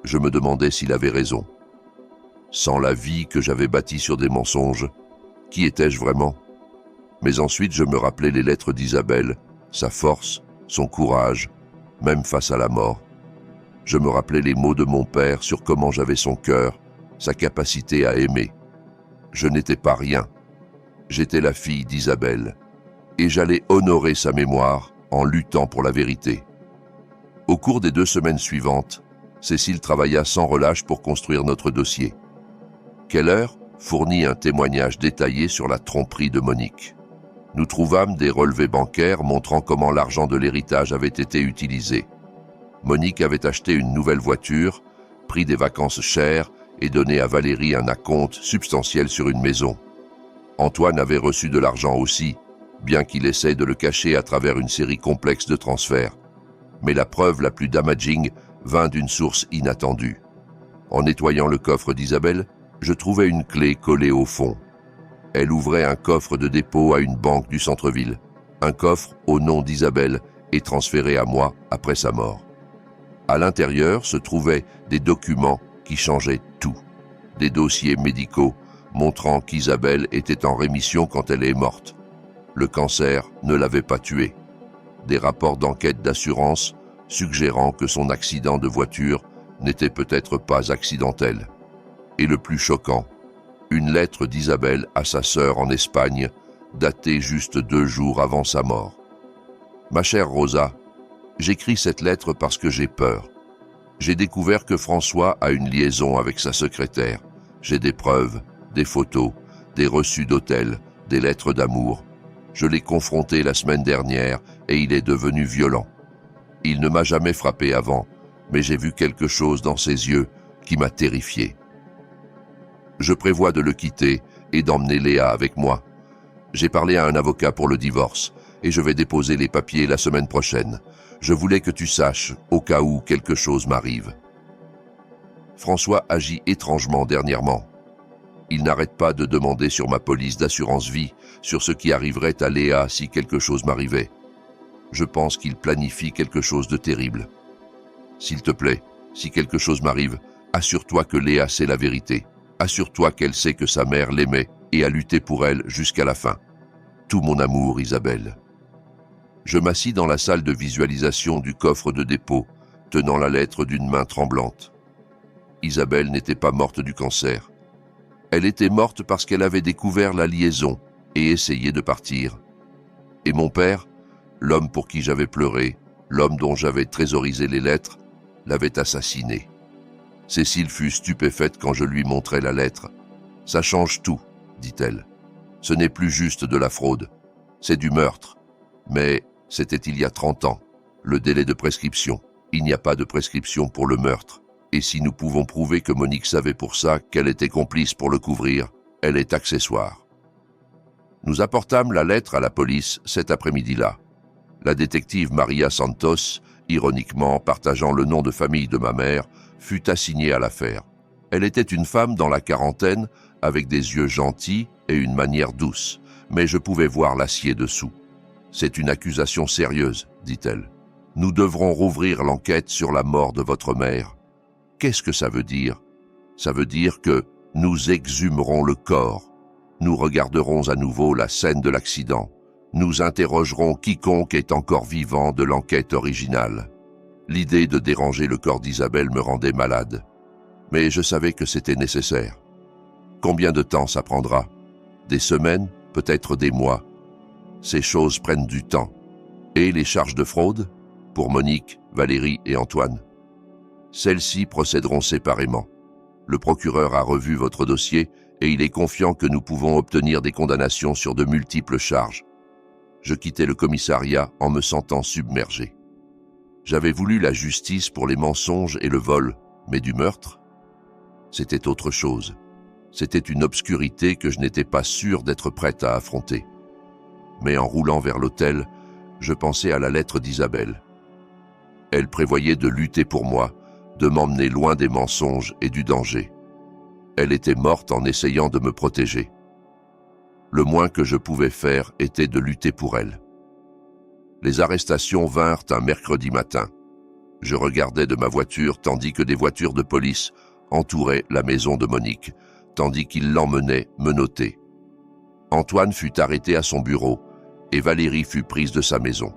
S1: je me demandais s'il avait raison. Sans la vie que j'avais bâtie sur des mensonges, qui étais-je vraiment? Mais ensuite je me rappelais les lettres d'Isabelle, sa force, son courage, même face à la mort. Je me rappelais les mots de mon père sur comment j'avais son cœur, sa capacité à aimer. Je n'étais pas rien. J'étais la fille d'Isabelle, et j'allais honorer sa mémoire en luttant pour la vérité. Au cours des 2 semaines suivantes, Cécile travailla sans relâche pour construire notre dossier. Keller fournit un témoignage détaillé sur la tromperie de Monique. Nous trouvâmes des relevés bancaires montrant comment l'argent de l'héritage avait été utilisé. Monique avait acheté une nouvelle voiture, pris des vacances chères et donné à Valérie un acompte substantiel sur une maison. Antoine avait reçu de l'argent aussi, bien qu'il essaie de le cacher à travers une série complexe de transferts. Mais la preuve la plus damaging vint d'une source inattendue. En nettoyant le coffre d'Isabelle, je trouvais une clé collée au fond. Elle ouvrait un coffre de dépôt à une banque du centre-ville, un coffre au nom d'Isabelle et transféré à moi après sa mort. À l'intérieur se trouvaient des documents qui changeaient tout, des dossiers médicaux montrant qu'Isabelle était en rémission quand elle est morte. Le cancer ne l'avait pas tuée. Des rapports d'enquête d'assurance suggérant que son accident de voiture n'était peut-être pas accidentel. Et le plus choquant, une lettre d'Isabelle à sa sœur en Espagne, datée juste 2 jours avant sa mort. Ma chère Rosa, j'écris cette lettre parce que j'ai peur. J'ai découvert que François a une liaison avec sa secrétaire. J'ai des preuves, des photos, des reçus d'hôtel, des lettres d'amour. Je l'ai confronté la semaine dernière et il est devenu violent. Il ne m'a jamais frappé avant, mais j'ai vu quelque chose dans ses yeux qui m'a terrifié. Je prévois de le quitter et d'emmener Léa avec moi. J'ai parlé à un avocat pour le divorce et je vais déposer les papiers la semaine prochaine. Je voulais que tu saches, au cas où quelque chose m'arrive. François agit étrangement dernièrement. Il n'arrête pas de demander sur ma police d'assurance vie, sur ce qui arriverait à Léa si quelque chose m'arrivait. Je pense qu'il planifie quelque chose de terrible. S'il te plaît, si quelque chose m'arrive, assure-toi que Léa sait la vérité. Assure-toi qu'elle sait que sa mère l'aimait et a lutté pour elle jusqu'à la fin. Tout mon amour, Isabelle. Je m'assis dans la salle de visualisation du coffre de dépôt, tenant la lettre d'une main tremblante. Isabelle n'était pas morte du cancer. Elle était morte parce qu'elle avait découvert la liaison et essayé de partir. Et mon père, l'homme pour qui j'avais pleuré, l'homme dont j'avais thésauré les lettres, l'avait assassiné. Cécile fut stupéfaite quand je lui montrai la lettre. « Ça change tout, dit-elle. Ce n'est plus juste de la fraude, c'est du meurtre. Mais c'était il y a 30 ans, le délai de prescription. Il n'y a pas de prescription pour le meurtre. Et si nous pouvons prouver que Monique savait pour ça, qu'elle était complice pour le couvrir, elle est accessoire. » Nous apportâmes la lettre à la police cet après-midi-là. La détective Maria Santos, ironiquement partageant le nom de famille de ma mère, fut assignée à l'affaire. Elle était une femme dans la quarantaine, avec des yeux gentils et une manière douce, mais je pouvais voir l'acier dessous. « C'est une accusation sérieuse, dit-elle. Nous devrons rouvrir l'enquête sur la mort de votre mère. Qu'est-ce que ça veut dire? Ça veut dire que nous exhumerons le corps. Nous regarderons à nouveau la scène de l'accident. Nous interrogerons quiconque est encore vivant de l'enquête originale. » L'idée de déranger le corps d'Isabelle me rendait malade. Mais je savais que c'était nécessaire. Combien de temps ça prendra? Des semaines, peut-être des mois. Ces choses prennent du temps. Et les charges de fraude? Pour Monique, Valérie et Antoine. Celles-ci procéderont séparément. Le procureur a revu votre dossier et il est confiant que nous pouvons obtenir des condamnations sur de multiples charges. Je quittais le commissariat en me sentant submergé. J'avais voulu la justice pour les mensonges et le vol, mais du meurtre? C'était autre chose. C'était une obscurité que je n'étais pas sûr d'être prête à affronter. Mais en roulant vers l'hôtel, je pensais à la lettre d'Isabelle. Elle prévoyait de lutter pour moi, de m'emmener loin des mensonges et du danger. Elle était morte en essayant de me protéger. Le moins que je pouvais faire était de lutter pour elle. Les arrestations vinrent un mercredi matin. Je regardais de ma voiture tandis que des voitures de police entouraient la maison de Monique, tandis qu'ils l'emmenaient menottée. Antoine fut arrêté à son bureau et Valérie fut prise de sa maison.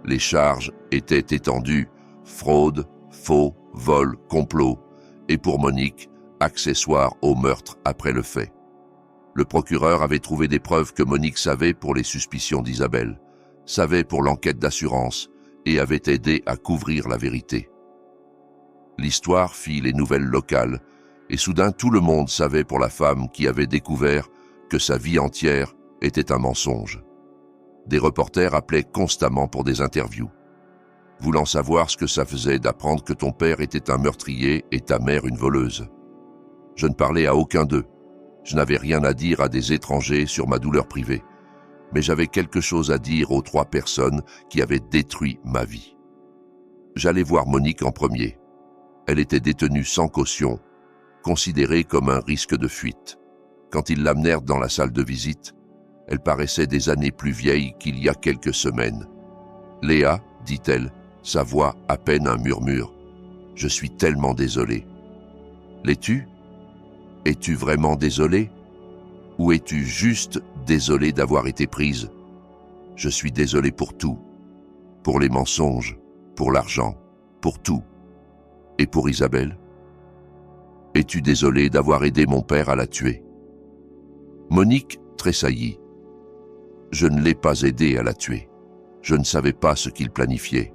S1: Les charges étaient étendues, fraude, faux, vol, complot, et pour Monique, accessoire au meurtre après le fait. Le procureur avait trouvé des preuves que Monique savait pour les suspicions d'Isabelle, savait pour l'enquête d'assurance et avait aidé à couvrir la vérité. L'histoire fit les nouvelles locales et soudain tout le monde savait pour la femme qui avait découvert que sa vie entière était un mensonge. Des reporters appelaient constamment pour des interviews, voulant savoir ce que ça faisait d'apprendre que ton père était un meurtrier et ta mère une voleuse. Je ne parlais à aucun d'eux. Je n'avais rien à dire à des étrangers sur ma douleur privée, mais j'avais quelque chose à dire aux 3 personnes qui avaient détruit ma vie. J'allais voir Monique en premier. Elle était détenue sans caution, considérée comme un risque de fuite. Quand ils l'amenèrent dans la salle de visite, elle paraissait des années plus vieille qu'il y a quelques semaines. « Léa, dit-elle, sa voix à peine un murmure. Je suis tellement désolée. »« L'es-tu ? Es-tu vraiment désolée ? Ou es-tu juste désolée d'avoir été prise ? Je suis désolée pour tout. Pour les mensonges, pour l'argent, pour tout. Et pour Isabelle ? Es-tu désolée d'avoir aidé mon père à la tuer ? » Monique tressaillit. « Je ne l'ai pas aidé à la tuer. Je ne savais pas ce qu'il planifiait.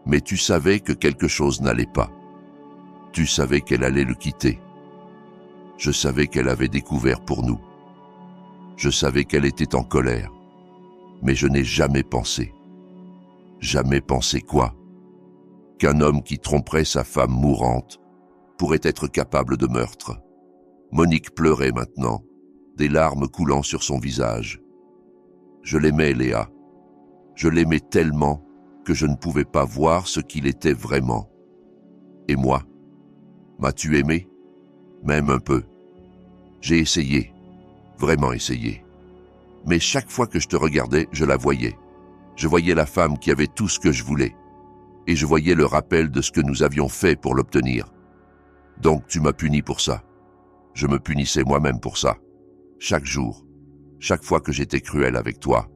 S1: Mais tu savais que quelque chose n'allait pas. Tu savais qu'elle allait le quitter. Je savais qu'elle avait découvert pour nous. Je savais qu'elle était en colère. Mais je n'ai jamais pensé. Jamais pensé quoi ? Qu'un homme qui tromperait sa femme mourante pourrait être capable de meurtre. » Monique pleurait maintenant, des larmes coulant sur son visage. Je l'aimais, Léa. Je l'aimais tellement que je ne pouvais pas voir ce qu'il était vraiment. Et moi, m'as-tu aimé ? Même un peu. J'ai essayé, vraiment essayé. Mais chaque fois que je te regardais, je la voyais. Je voyais la femme qui avait tout ce que je voulais. Et je voyais le rappel de ce que nous avions fait pour l'obtenir. Donc tu m'as puni pour ça. Je me punissais moi-même pour ça. Chaque jour, chaque fois que j'étais cruel avec toi,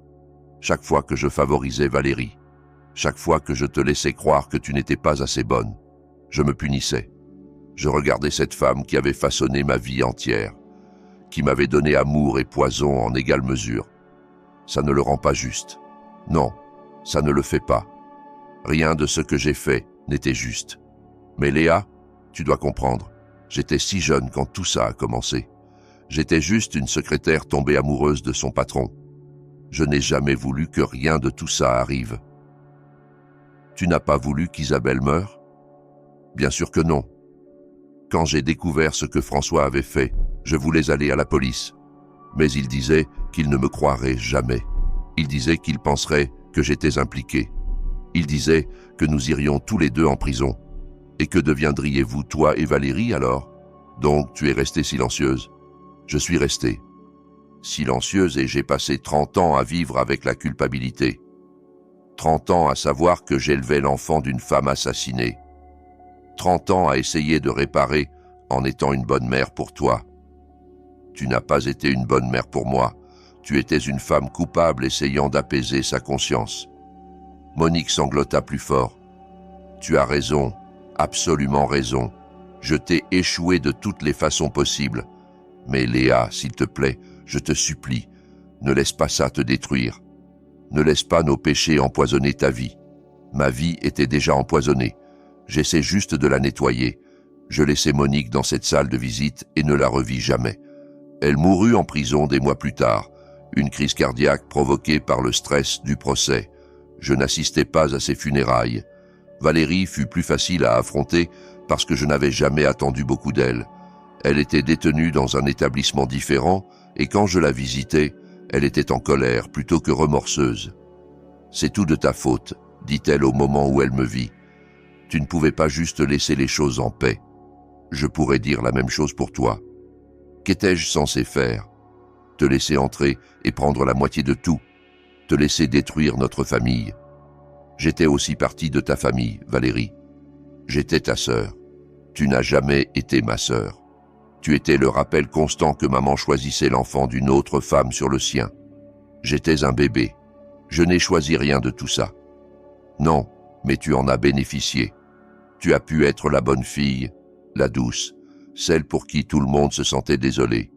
S1: chaque fois que je favorisais Valérie, chaque fois que je te laissais croire que tu n'étais pas assez bonne, je me punissais. Je regardais cette femme qui avait façonné ma vie entière, qui m'avait donné amour et poison en égale mesure. Ça ne le rend pas juste. Non, ça ne le fait pas. Rien de ce que j'ai fait n'était juste. Mais Léa, tu dois comprendre, j'étais si jeune quand tout ça a commencé. J'étais juste une secrétaire tombée amoureuse de son patron. Je n'ai jamais voulu que rien de tout ça arrive. Tu n'as pas voulu qu'Isabelle meure? Bien sûr que non. Quand j'ai découvert ce que François avait fait, je voulais aller à la police. Mais il disait qu'il ne me croirait jamais. Il disait qu'il penserait que j'étais impliqué. Il disait que nous irions tous les deux en prison. Et que deviendriez-vous, toi et Valérie, alors? Donc tu es restée silencieuse. Je suis restée silencieuse et j'ai passé 30 ans à vivre avec la culpabilité. 30 ans à savoir que j'élevais l'enfant d'une femme assassinée. 30 ans à essayer de réparer en étant une bonne mère pour toi. Tu n'as pas été une bonne mère pour moi. Tu étais une femme coupable essayant d'apaiser sa conscience. Monique sanglota plus fort. Tu as raison, absolument raison. Je t'ai échoué de toutes les façons possibles. Mais Léa, s'il te plaît, je te supplie, ne laisse pas ça te détruire. Ne laisse pas nos péchés empoisonner ta vie. Ma vie était déjà empoisonnée. J'essaie juste de la nettoyer. Je laissai Monique dans cette salle de visite et ne la revis jamais. Elle mourut en prison des mois plus tard, une crise cardiaque provoquée par le stress du procès. Je n'assistais pas à ses funérailles. Valérie fut plus facile à affronter parce que je n'avais jamais attendu beaucoup d'elle. Elle était détenue dans un établissement différent et quand je la visitais, elle était en colère plutôt que remorseuse. « C'est tout de ta faute », dit-elle au moment où elle me vit. « Tu ne pouvais pas juste laisser les choses en paix. Je pourrais dire la même chose pour toi. Qu'étais-je censé faire? Te laisser entrer et prendre la moitié de tout, te laisser détruire notre famille. J'étais aussi partie de ta famille, Valérie. J'étais ta sœur. Tu n'as jamais été ma sœur. Tu étais le rappel constant que maman choisissait l'enfant d'une autre femme sur le sien. J'étais un bébé. Je n'ai choisi rien de tout ça. Non, mais tu en as bénéficié. Tu as pu être la bonne fille, la douce, celle pour qui tout le monde se sentait désolé.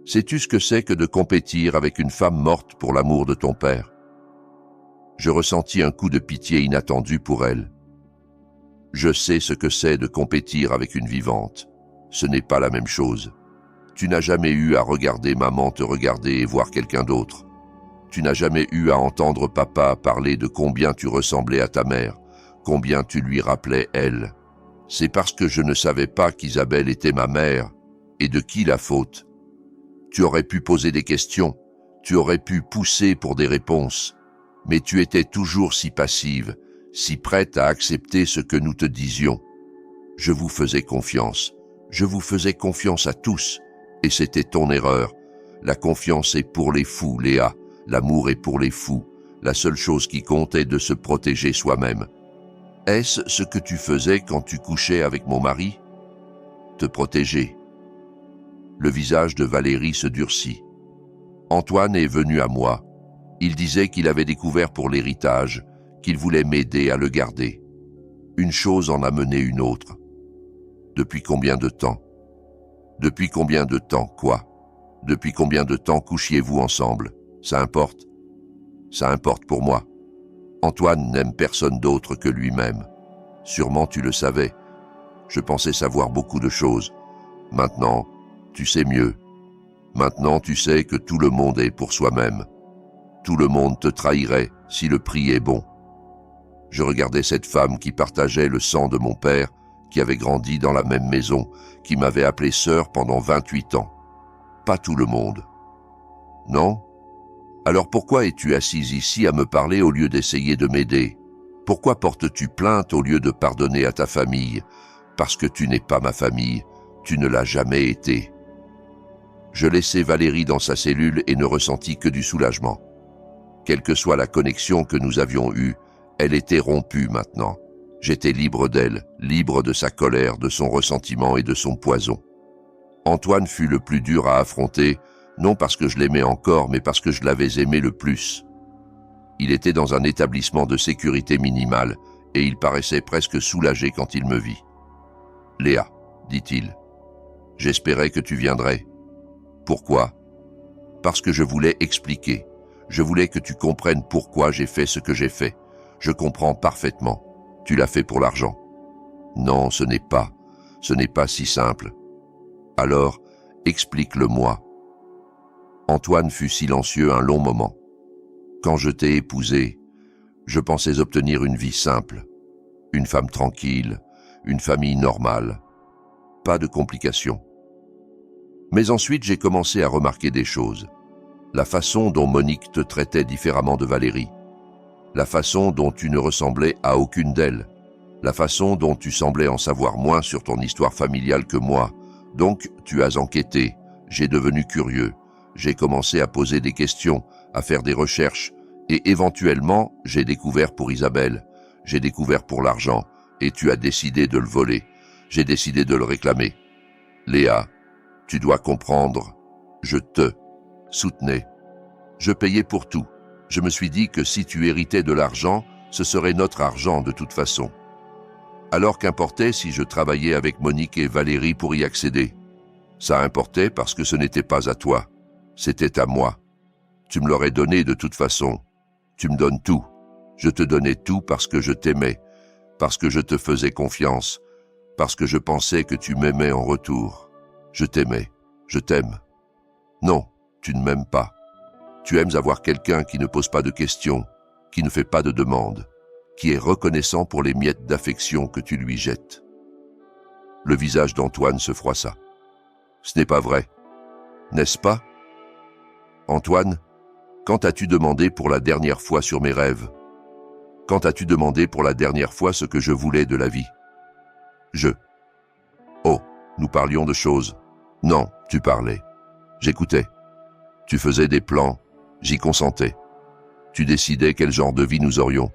S1: Sais-tu ce que c'est que de compétir avec une femme morte pour l'amour de ton père? Je ressentis un coup de pitié inattendu pour elle. Je sais ce que c'est de compétir avec une vivante. Ce n'est pas la même chose. Tu n'as jamais eu à regarder maman te regarder et voir quelqu'un d'autre. Tu n'as jamais eu à entendre papa parler de combien tu ressemblais à ta mère, combien tu lui rappelais elle. C'est parce que je ne savais pas qu'Isabelle était ma mère, et de qui la faute. Tu aurais pu poser des questions, tu aurais pu pousser pour des réponses, mais tu étais toujours si passive, si prête à accepter ce que nous te disions. Je vous faisais confiance à tous, et c'était ton erreur. La confiance est pour les fous, Léa, l'amour est pour les fous. La seule chose qui compte est de se protéger soi-même. Est-ce ce que tu faisais quand tu couchais avec mon mari? Te protéger. Le visage de Valérie se durcit. Antoine est venu à moi. Il disait qu'il avait découvert pour l'héritage, qu'il voulait m'aider à le garder. Une chose en a mené une autre. Depuis combien de temps? Depuis combien de temps, quoi? Depuis combien de temps couchiez-vous ensemble? Ça importe? Ça importe pour moi. Antoine n'aime personne d'autre que lui-même. Sûrement tu le savais. Je pensais savoir beaucoup de choses. Maintenant, tu sais mieux. Maintenant tu sais que tout le monde est pour soi-même. Tout le monde te trahirait si le prix est bon. Je regardais cette femme qui partageait le sang de mon père, qui avait grandi dans la même maison, qui m'avait appelé sœur pendant 28 ans. Pas tout le monde. Non? Alors pourquoi es-tu assise ici à me parler au lieu d'essayer de m'aider? Pourquoi portes-tu plainte au lieu de pardonner à ta famille? Parce que tu n'es pas ma famille, tu ne l'as jamais été. Je laissai Valérie dans sa cellule et ne ressentis que du soulagement. Quelle que soit la connexion que nous avions eue, elle était rompue maintenant. J'étais libre d'elle, libre de sa colère, de son ressentiment et de son poison. Antoine fut le plus dur à affronter, non parce que je l'aimais encore, mais parce que je l'avais aimé le plus. Il était dans un établissement de sécurité minimale, et il paraissait presque soulagé quand il me vit. « Léa, dit-il, j'espérais que tu viendrais. Pourquoi? Parce que je voulais expliquer. Je voulais que tu comprennes pourquoi j'ai fait ce que j'ai fait. Je comprends parfaitement. Tu l'as fait pour l'argent. Non, ce n'est pas si simple. Alors, explique-le-moi. Antoine fut silencieux un long moment. Quand je t'ai épousé, je pensais obtenir une vie simple, une femme tranquille, une famille normale. Pas de complications. Mais ensuite, j'ai commencé à remarquer des choses. La façon dont Monique te traitait différemment de Valérie. La façon dont tu ne ressemblais à aucune d'elles. La façon dont tu semblais en savoir moins sur ton histoire familiale que moi. Donc, tu as enquêté. J'ai devenu curieux. J'ai commencé à poser des questions, à faire des recherches. Et éventuellement, j'ai découvert pour Isabelle. J'ai découvert pour l'argent. Et tu as décidé de le voler. J'ai décidé de le réclamer. Léa, tu dois comprendre. Je te soutenais. Je payais pour tout. Je me suis dit que si tu héritais de l'argent, ce serait notre argent de toute façon. Alors qu'importait si je travaillais avec Monique et Valérie pour y accéder? Ça importait parce que ce n'était pas à toi, c'était à moi. Tu me l'aurais donné de toute façon. Tu me donnes tout. Je te donnais tout parce que je t'aimais, parce que je te faisais confiance, parce que je pensais que tu m'aimais en retour. Je t'aimais, je t'aime. Non, tu ne m'aimes pas. Tu aimes avoir quelqu'un qui ne pose pas de questions, qui ne fait pas de demandes, qui est reconnaissant pour les miettes d'affection que tu lui jettes. Le visage d'Antoine se froissa. Ce n'est pas vrai, n'est-ce pas? Antoine, quand as-tu demandé pour la dernière fois sur mes rêves? Quand as-tu demandé pour la dernière fois ce que je voulais de la vie? Oh, nous parlions de choses. Non, tu parlais. J'écoutais. Tu faisais des plans, j'y consentais. Tu décidais quel genre de vie nous aurions.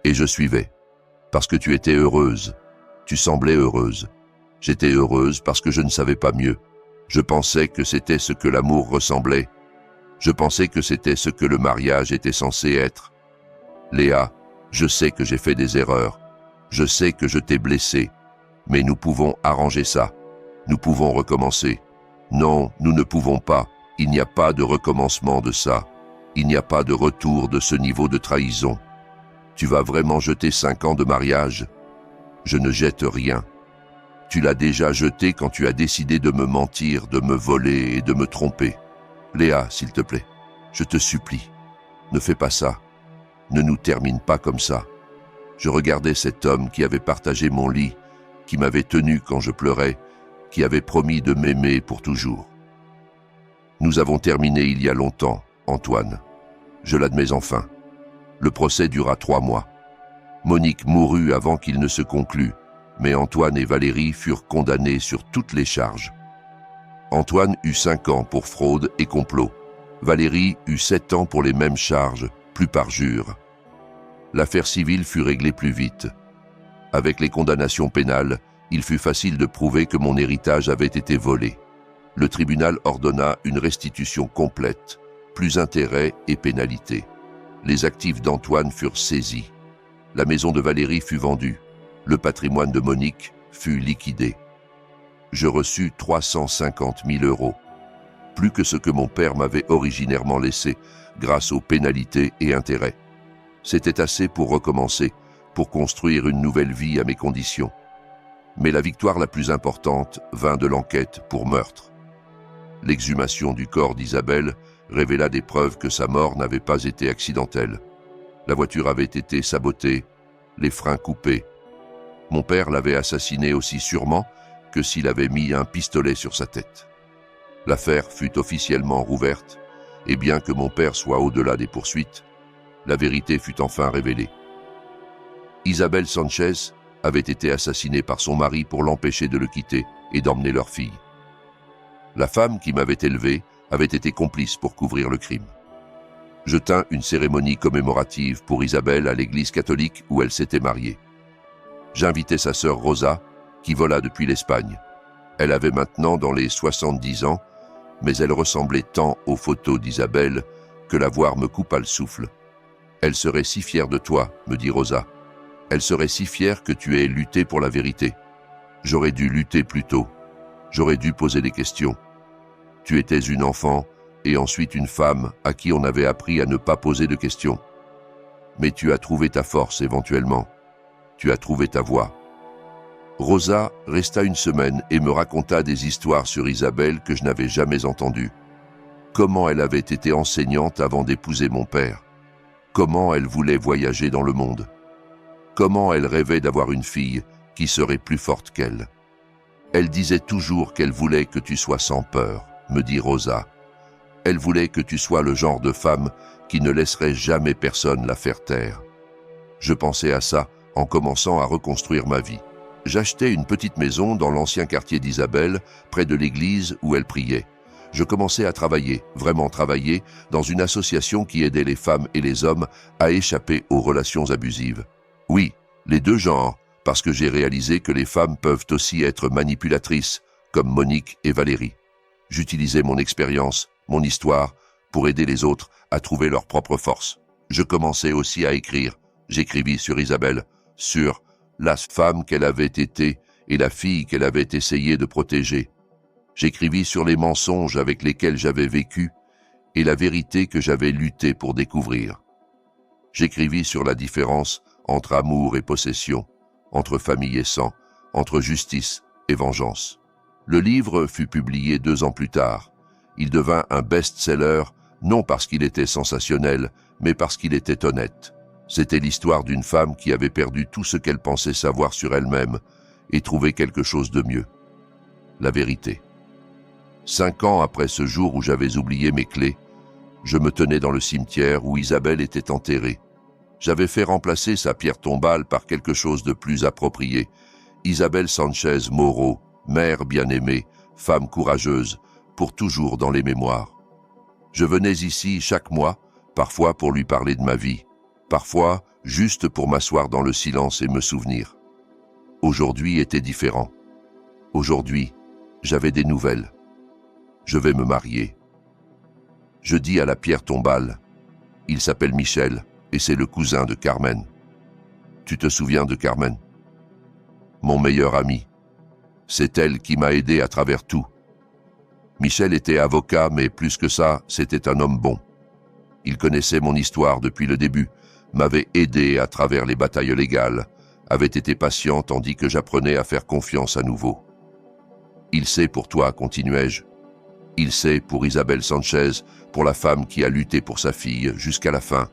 S1: Et je suivais. Parce que tu étais heureuse. Tu semblais heureuse. J'étais heureuse parce que je ne savais pas mieux. Je pensais que c'était ce que l'amour ressemblait. Je pensais que c'était ce que le mariage était censé être. Léa, je sais que j'ai fait des erreurs. Je sais que je t'ai blessée. Mais nous pouvons arranger ça. Nous pouvons recommencer. Non, nous ne pouvons pas. Il n'y a pas de recommencement de ça. Il n'y a pas de retour de ce niveau de trahison. Tu vas vraiment jeter 5 ans de mariage? Je ne jette rien. Tu l'as déjà jeté quand tu as décidé de me mentir, de me voler et de me tromper. Léa, s'il te plaît, je te supplie, ne fais pas ça. Ne nous termine pas comme ça. Je regardais cet homme qui avait partagé mon lit, qui m'avait tenu quand je pleurais, qui avait promis de m'aimer pour toujours. Nous avons terminé il y a longtemps, Antoine. Je l'admets enfin. Le procès dura 3 mois. Monique mourut avant qu'il ne se conclût, mais Antoine et Valérie furent condamnés sur toutes les charges. Antoine eut 5 ans pour fraude et complot. Valérie eut 7 ans pour les mêmes charges, plus parjure. L'affaire civile fut réglée plus vite. Avec les condamnations pénales, il fut facile de prouver que mon héritage avait été volé. Le tribunal ordonna une restitution complète, plus intérêts et pénalités. Les actifs d'Antoine furent saisis. La maison de Valérie fut vendue. Le patrimoine de Monique fut liquidé. Je reçus 350 000 €, plus que ce que mon père m'avait originairement laissé, grâce aux pénalités et intérêts. C'était assez pour recommencer, pour construire une nouvelle vie à mes conditions. Mais la victoire la plus importante vint de l'enquête pour meurtre. L'exhumation du corps d'Isabelle révéla des preuves que sa mort n'avait pas été accidentelle. La voiture avait été sabotée, les freins coupés. Mon père l'avait assassinée aussi sûrement que s'il avait mis un pistolet sur sa tête. L'affaire fut officiellement rouverte, et bien que mon père soit au-delà des poursuites, la vérité fut enfin révélée. Isabelle Sanchez avait été assassinée par son mari pour l'empêcher de le quitter et d'emmener leur fille. La femme qui m'avait élevé avait été complice pour couvrir le crime. Je tins une cérémonie commémorative pour Isabelle à l'église catholique où elle s'était mariée. J'invitai sa sœur Rosa, qui vola depuis l'Espagne. Elle avait maintenant dans les 70 ans, mais elle ressemblait tant aux photos d'Isabelle que la voir me coupa le souffle. « Elle serait si fière de toi, me dit Rosa. Elle serait si fière que tu aies lutté pour la vérité. J'aurais dû lutter plus tôt. J'aurais dû poser des questions. Tu étais une enfant, et ensuite une femme à qui on avait appris à ne pas poser de questions. Mais tu as trouvé ta force éventuellement. Tu as trouvé ta voie. Rosa resta une semaine et me raconta des histoires sur Isabelle que je n'avais jamais entendues. Comment elle avait été enseignante avant d'épouser mon père. Comment elle voulait voyager dans le monde. Comment elle rêvait d'avoir une fille qui serait plus forte qu'elle. Elle disait toujours qu'elle voulait que tu sois sans peur, me dit Rosa. Elle voulait que tu sois le genre de femme qui ne laisserait jamais personne la faire taire. Je pensais à ça en commençant à reconstruire ma vie. J'achetais une petite maison dans l'ancien quartier d'Isabelle, près de l'église où elle priait. Je commençais à travailler, vraiment travailler, dans une association qui aidait les femmes et les hommes à échapper aux relations abusives. Oui, les deux genres, parce que j'ai réalisé que les femmes peuvent aussi être manipulatrices, comme Monique et Valérie. J'utilisais mon expérience, mon histoire, pour aider les autres à trouver leur propre force. Je commençais aussi à écrire. J'écrivis sur Isabelle, sur la femme qu'elle avait été et la fille qu'elle avait essayé de protéger. J'écrivis sur les mensonges avec lesquels j'avais vécu et la vérité que j'avais lutté pour découvrir. J'écrivis sur la différence entre amour et possession, entre famille et sang, entre justice et vengeance. Le livre fut publié 2 ans plus tard. Il devint un best-seller, non parce qu'il était sensationnel, mais parce qu'il était honnête. C'était l'histoire d'une femme qui avait perdu tout ce qu'elle pensait savoir sur elle-même et trouvé quelque chose de mieux. La vérité. 5 ans après ce jour où j'avais oublié mes clés, je me tenais dans le cimetière où Isabelle était enterrée. J'avais fait remplacer sa pierre tombale par quelque chose de plus approprié. Isabelle Sanchez Moreau, mère bien-aimée, femme courageuse, pour toujours dans les mémoires. Je venais ici chaque mois, parfois pour lui parler de ma vie, parfois juste pour m'asseoir dans le silence et me souvenir. Aujourd'hui était différent. Aujourd'hui, j'avais des nouvelles. Je vais me marier. Je dis à la pierre tombale, il s'appelle Michel et c'est le cousin de Carmen. Tu te souviens de Carmen? Mon meilleur ami. C'est elle qui m'a aidé à travers tout. Michel était avocat, mais plus que ça, c'était un homme bon. Il connaissait mon histoire depuis le début, m'avait aidé à travers les batailles légales, avait été patient tandis que j'apprenais à faire confiance à nouveau. Il sait pour toi, continuai-je. Il sait pour Isabelle Sanchez, pour la femme qui a lutté pour sa fille jusqu'à la fin.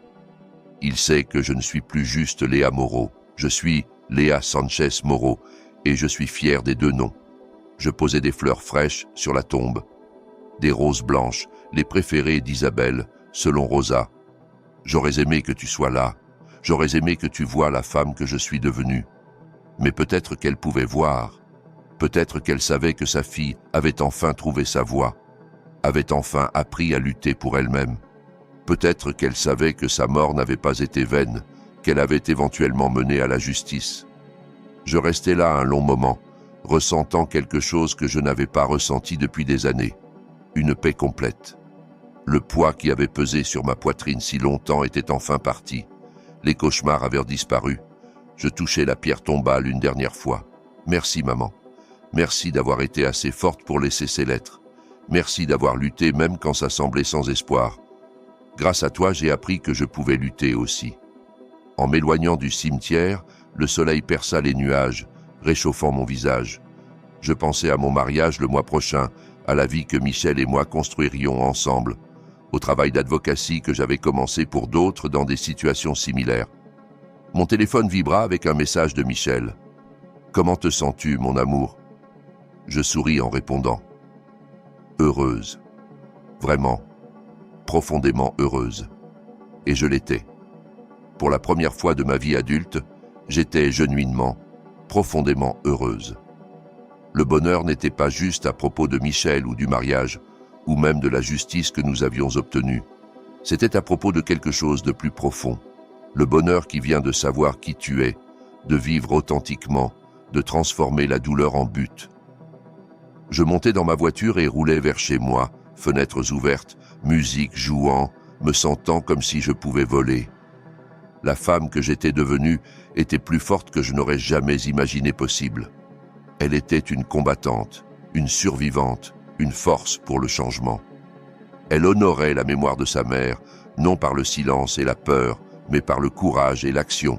S1: Il sait que je ne suis plus juste Léa Moreau, je suis Léa Sanchez Moreau, et je suis fier des 2 noms. Je posais des fleurs fraîches sur la tombe, des roses blanches, les préférées d'Isabelle, selon Rosa. J'aurais aimé que tu sois là, j'aurais aimé que tu voies la femme que je suis devenue. Mais peut-être qu'elle pouvait voir, peut-être qu'elle savait que sa fille avait enfin trouvé sa voie, avait enfin appris à lutter pour elle-même. Peut-être qu'elle savait que sa mort n'avait pas été vaine, qu'elle avait éventuellement mené à la justice. Je restais là un long moment, ressentant quelque chose que je n'avais pas ressenti depuis des années, une paix complète. Le poids qui avait pesé sur ma poitrine si longtemps était enfin parti. Les cauchemars avaient disparu. Je touchais la pierre tombale une dernière fois. Merci maman. Merci d'avoir été assez forte pour laisser ces lettres. Merci d'avoir lutté même quand ça semblait sans espoir. Grâce à toi, j'ai appris que je pouvais lutter aussi. En m'éloignant du cimetière, le soleil perça les nuages, réchauffant mon visage. Je pensais à mon mariage le mois prochain, à la vie que Michel et moi construirions ensemble, au travail d'advocacy que j'avais commencé pour d'autres dans des situations similaires. Mon téléphone vibra avec un message de Michel. « Comment te sens-tu, mon amour ?» Je souris en répondant. « Heureuse. Vraiment. Profondément heureuse. » Et je l'étais. Pour la première fois de ma vie adulte, j'étais genuinement, profondément heureuse. Le bonheur n'était pas juste à propos de Michel ou du mariage, ou même de la justice que nous avions obtenue. C'était à propos de quelque chose de plus profond. Le bonheur qui vient de savoir qui tu es, de vivre authentiquement, de transformer la douleur en but. Je montais dans ma voiture et roulais vers chez moi, fenêtres ouvertes, musique jouant, me sentant comme si je pouvais voler. La femme que j'étais devenue était plus forte que je n'aurais jamais imaginé possible. Elle était une combattante, une survivante, une force pour le changement. Elle honorait la mémoire de sa mère, non par le silence et la peur, mais par le courage et l'action.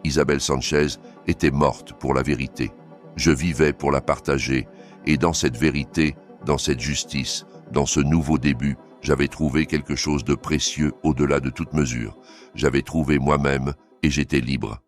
S1: Isabel Sanchez était morte pour la vérité. Je vivais pour la partager, et dans cette vérité, dans cette justice, dans ce nouveau début, j'avais trouvé quelque chose de précieux au-delà de toute mesure. J'avais trouvé moi-même et j'étais libre.